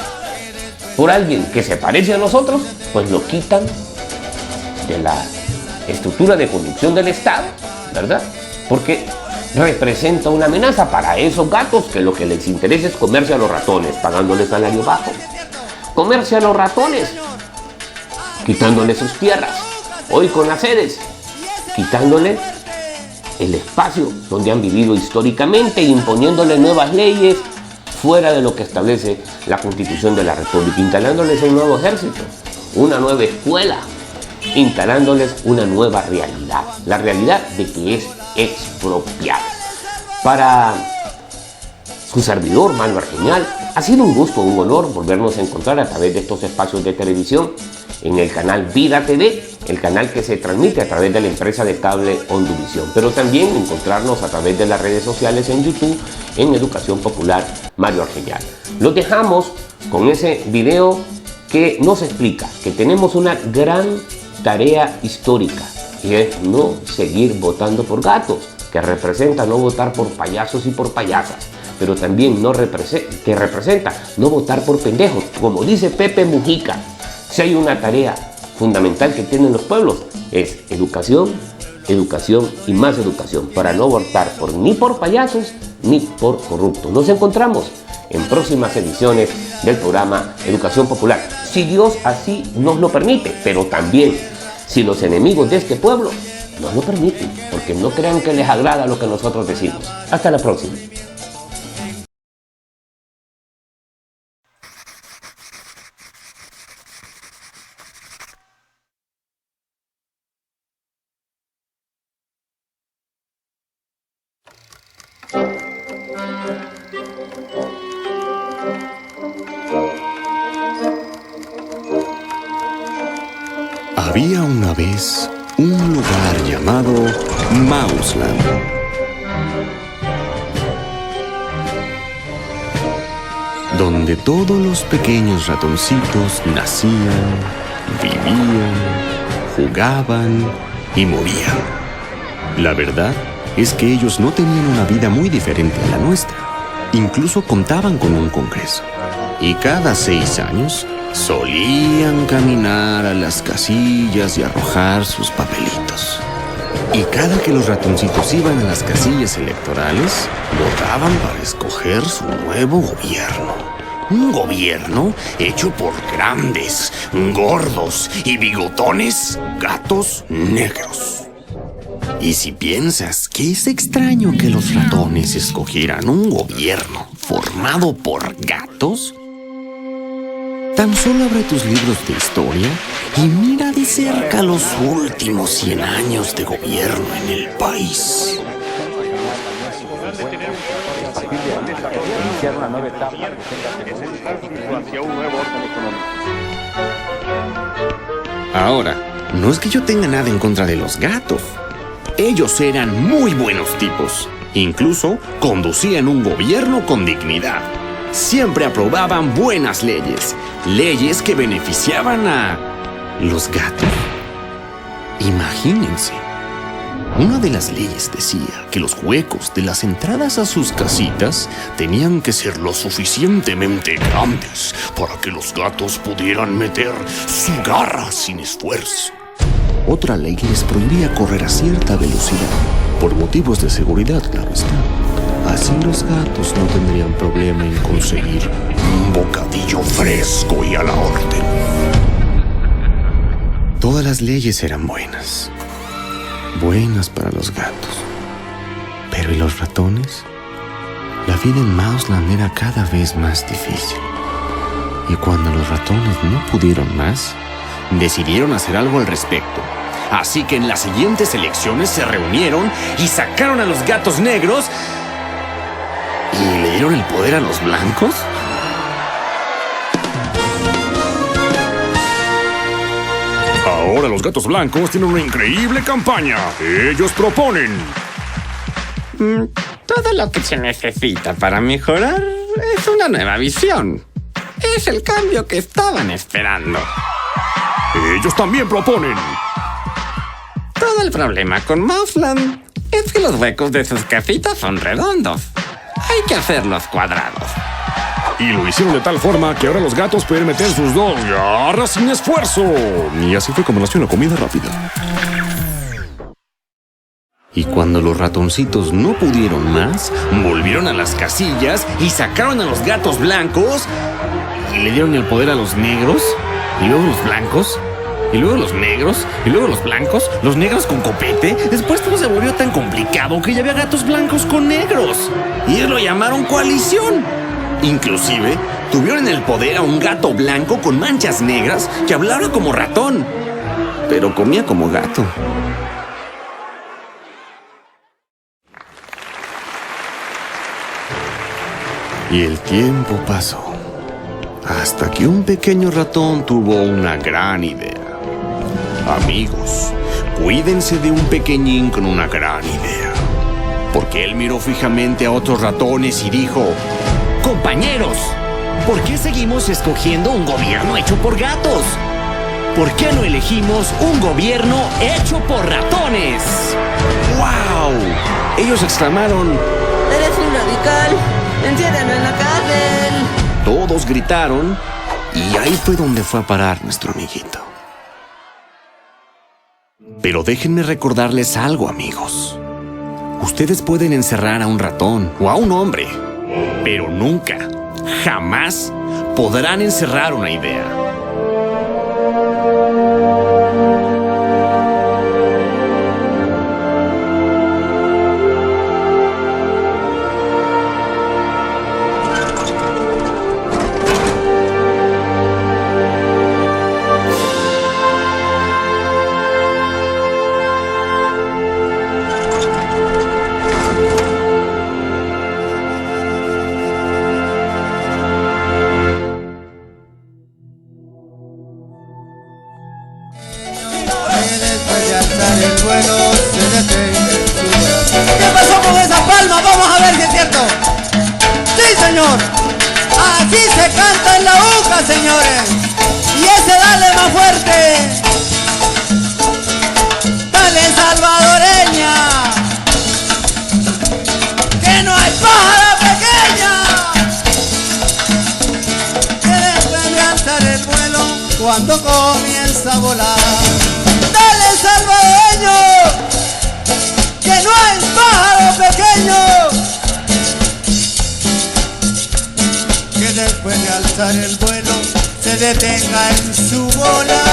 por alguien que se parece a nosotros, pues lo quitan de la estructura de conducción del Estado, ¿verdad? Porque representa una amenaza para esos gatos que lo que les interesa es comerse a los ratones, pagándoles salario bajo. Comerse a los ratones, quitándoles sus tierras. Hoy con las sedes, quitándole el espacio donde han vivido históricamente, imponiéndole nuevas leyes fuera de lo que establece la Constitución de la República, instalándoles un nuevo ejército, una nueva escuela, instalándoles una nueva realidad, la realidad de que es expropiado. Para su servidor, Mario Argenial, ha sido un gusto, un honor volvernos a encontrar a través de estos espacios de televisión en el canal Vida TV, el canal que se transmite a través de la empresa de cable Onduvisión, pero también encontrarnos a través de las redes sociales en YouTube, en Educación Popular Mario Argenial. Los dejamos con ese video que nos explica que tenemos una gran tarea histórica, y es no seguir votando por gatos, que representa no votar por payasos y por payasas, pero también que representa no votar por pendejos, como dice Pepe Mujica. Si hay una tarea fundamental que tienen los pueblos, es educación, educación y más educación, para no votar ni por payasos ni por corruptos. Nos encontramos en próximas ediciones del programa Educación Popular, si Dios así nos lo permite, pero también si los enemigos de este pueblo nos lo permiten, porque no crean que les agrada lo que nosotros decimos. Hasta la próxima. Había una vez un lugar llamado Mausland. Donde todos los pequeños ratoncitos nacían, vivían, jugaban y morían. La verdad es que ellos no tenían una vida muy diferente a la nuestra. Incluso contaban con un congreso. Y cada 6 años solían caminar a las casillas y arrojar sus papelitos. Y cada que los ratoncitos iban a las casillas electorales, votaban para escoger su nuevo gobierno. Un gobierno hecho por grandes, gordos y bigotones gatos negros. Y si piensas que es extraño que los ratones escogieran un gobierno formado por gatos, tan solo abre tus libros de historia y mira de cerca los últimos 100 años de gobierno en el país. Ahora, no es que yo tenga nada en contra de los gatos. Ellos eran muy buenos tipos. Incluso conducían un gobierno con dignidad. Siempre aprobaban buenas leyes, leyes que beneficiaban a los gatos. Imagínense. Una de las leyes decía que los huecos de las entradas a sus casitas tenían que ser lo suficientemente grandes para que los gatos pudieran meter su garra sin esfuerzo. Otra ley les prohibía correr a cierta velocidad, por motivos de seguridad, claro está. Así los gatos no tendrían problema en conseguir un bocadillo fresco y a la orden. Todas las leyes eran buenas. Buenas para los gatos. Pero ¿y los ratones? La vida en Mausland era cada vez más difícil. Y cuando los ratones no pudieron más, decidieron hacer algo al respecto. Así que en las siguientes elecciones se reunieron y sacaron a los gatos negros y le dieron el poder a los blancos. Ahora los gatos blancos tienen una increíble campaña. Ellos proponen... Todo lo que se necesita para mejorar es una nueva visión. Es el cambio que estaban esperando. Ellos también proponen... Todo el problema con Mausland es que los huecos de sus casitas son redondos. Hay que hacerlos cuadrados. Y lo hicieron de tal forma que ahora los gatos pueden meter sus dos garras sin esfuerzo. Y así fue como nació la comida rápida. Y cuando los ratoncitos no pudieron más, volvieron a las casillas y sacaron a los gatos blancos y le dieron el poder a los negros, y luego los blancos, y luego los negros, y luego los blancos, los negros con copete. Después todo se volvió tan complicado que ya había gatos blancos con negros. Y ellos lo llamaron coalición. Inclusive, tuvieron en el poder a un gato blanco con manchas negras que hablaba como ratón, pero comía como gato. Y el tiempo pasó, hasta que un pequeño ratón tuvo una gran idea. Amigos, cuídense de un pequeñín con una gran idea. Porque él miró fijamente a otros ratones y dijo: compañeros, ¿por qué seguimos escogiendo un gobierno hecho por gatos? ¿Por qué no elegimos un gobierno hecho por ratones? ¡Wow! Ellos exclamaron: ¡Eres un radical! ¡Enciérralo en la cárcel! Todos gritaron, y ahí fue donde fue a parar nuestro amiguito. Pero déjenme recordarles algo, amigos. Ustedes pueden encerrar a un ratón o a un hombre, pero nunca, jamás podrán encerrar una idea. ¿Qué pasó con esa palma? Vamos a ver si es cierto. Sí, señor. Así se canta en la UCA, señores. Y ese dale más fuerte. Dale, salvadoreña. Que no hay pájara pequeña que después de alzar el vuelo cuando comienza a volar. Dale, salvadoreño, que no hay pájaro pequeño que después de alzar el vuelo se detenga en su volar.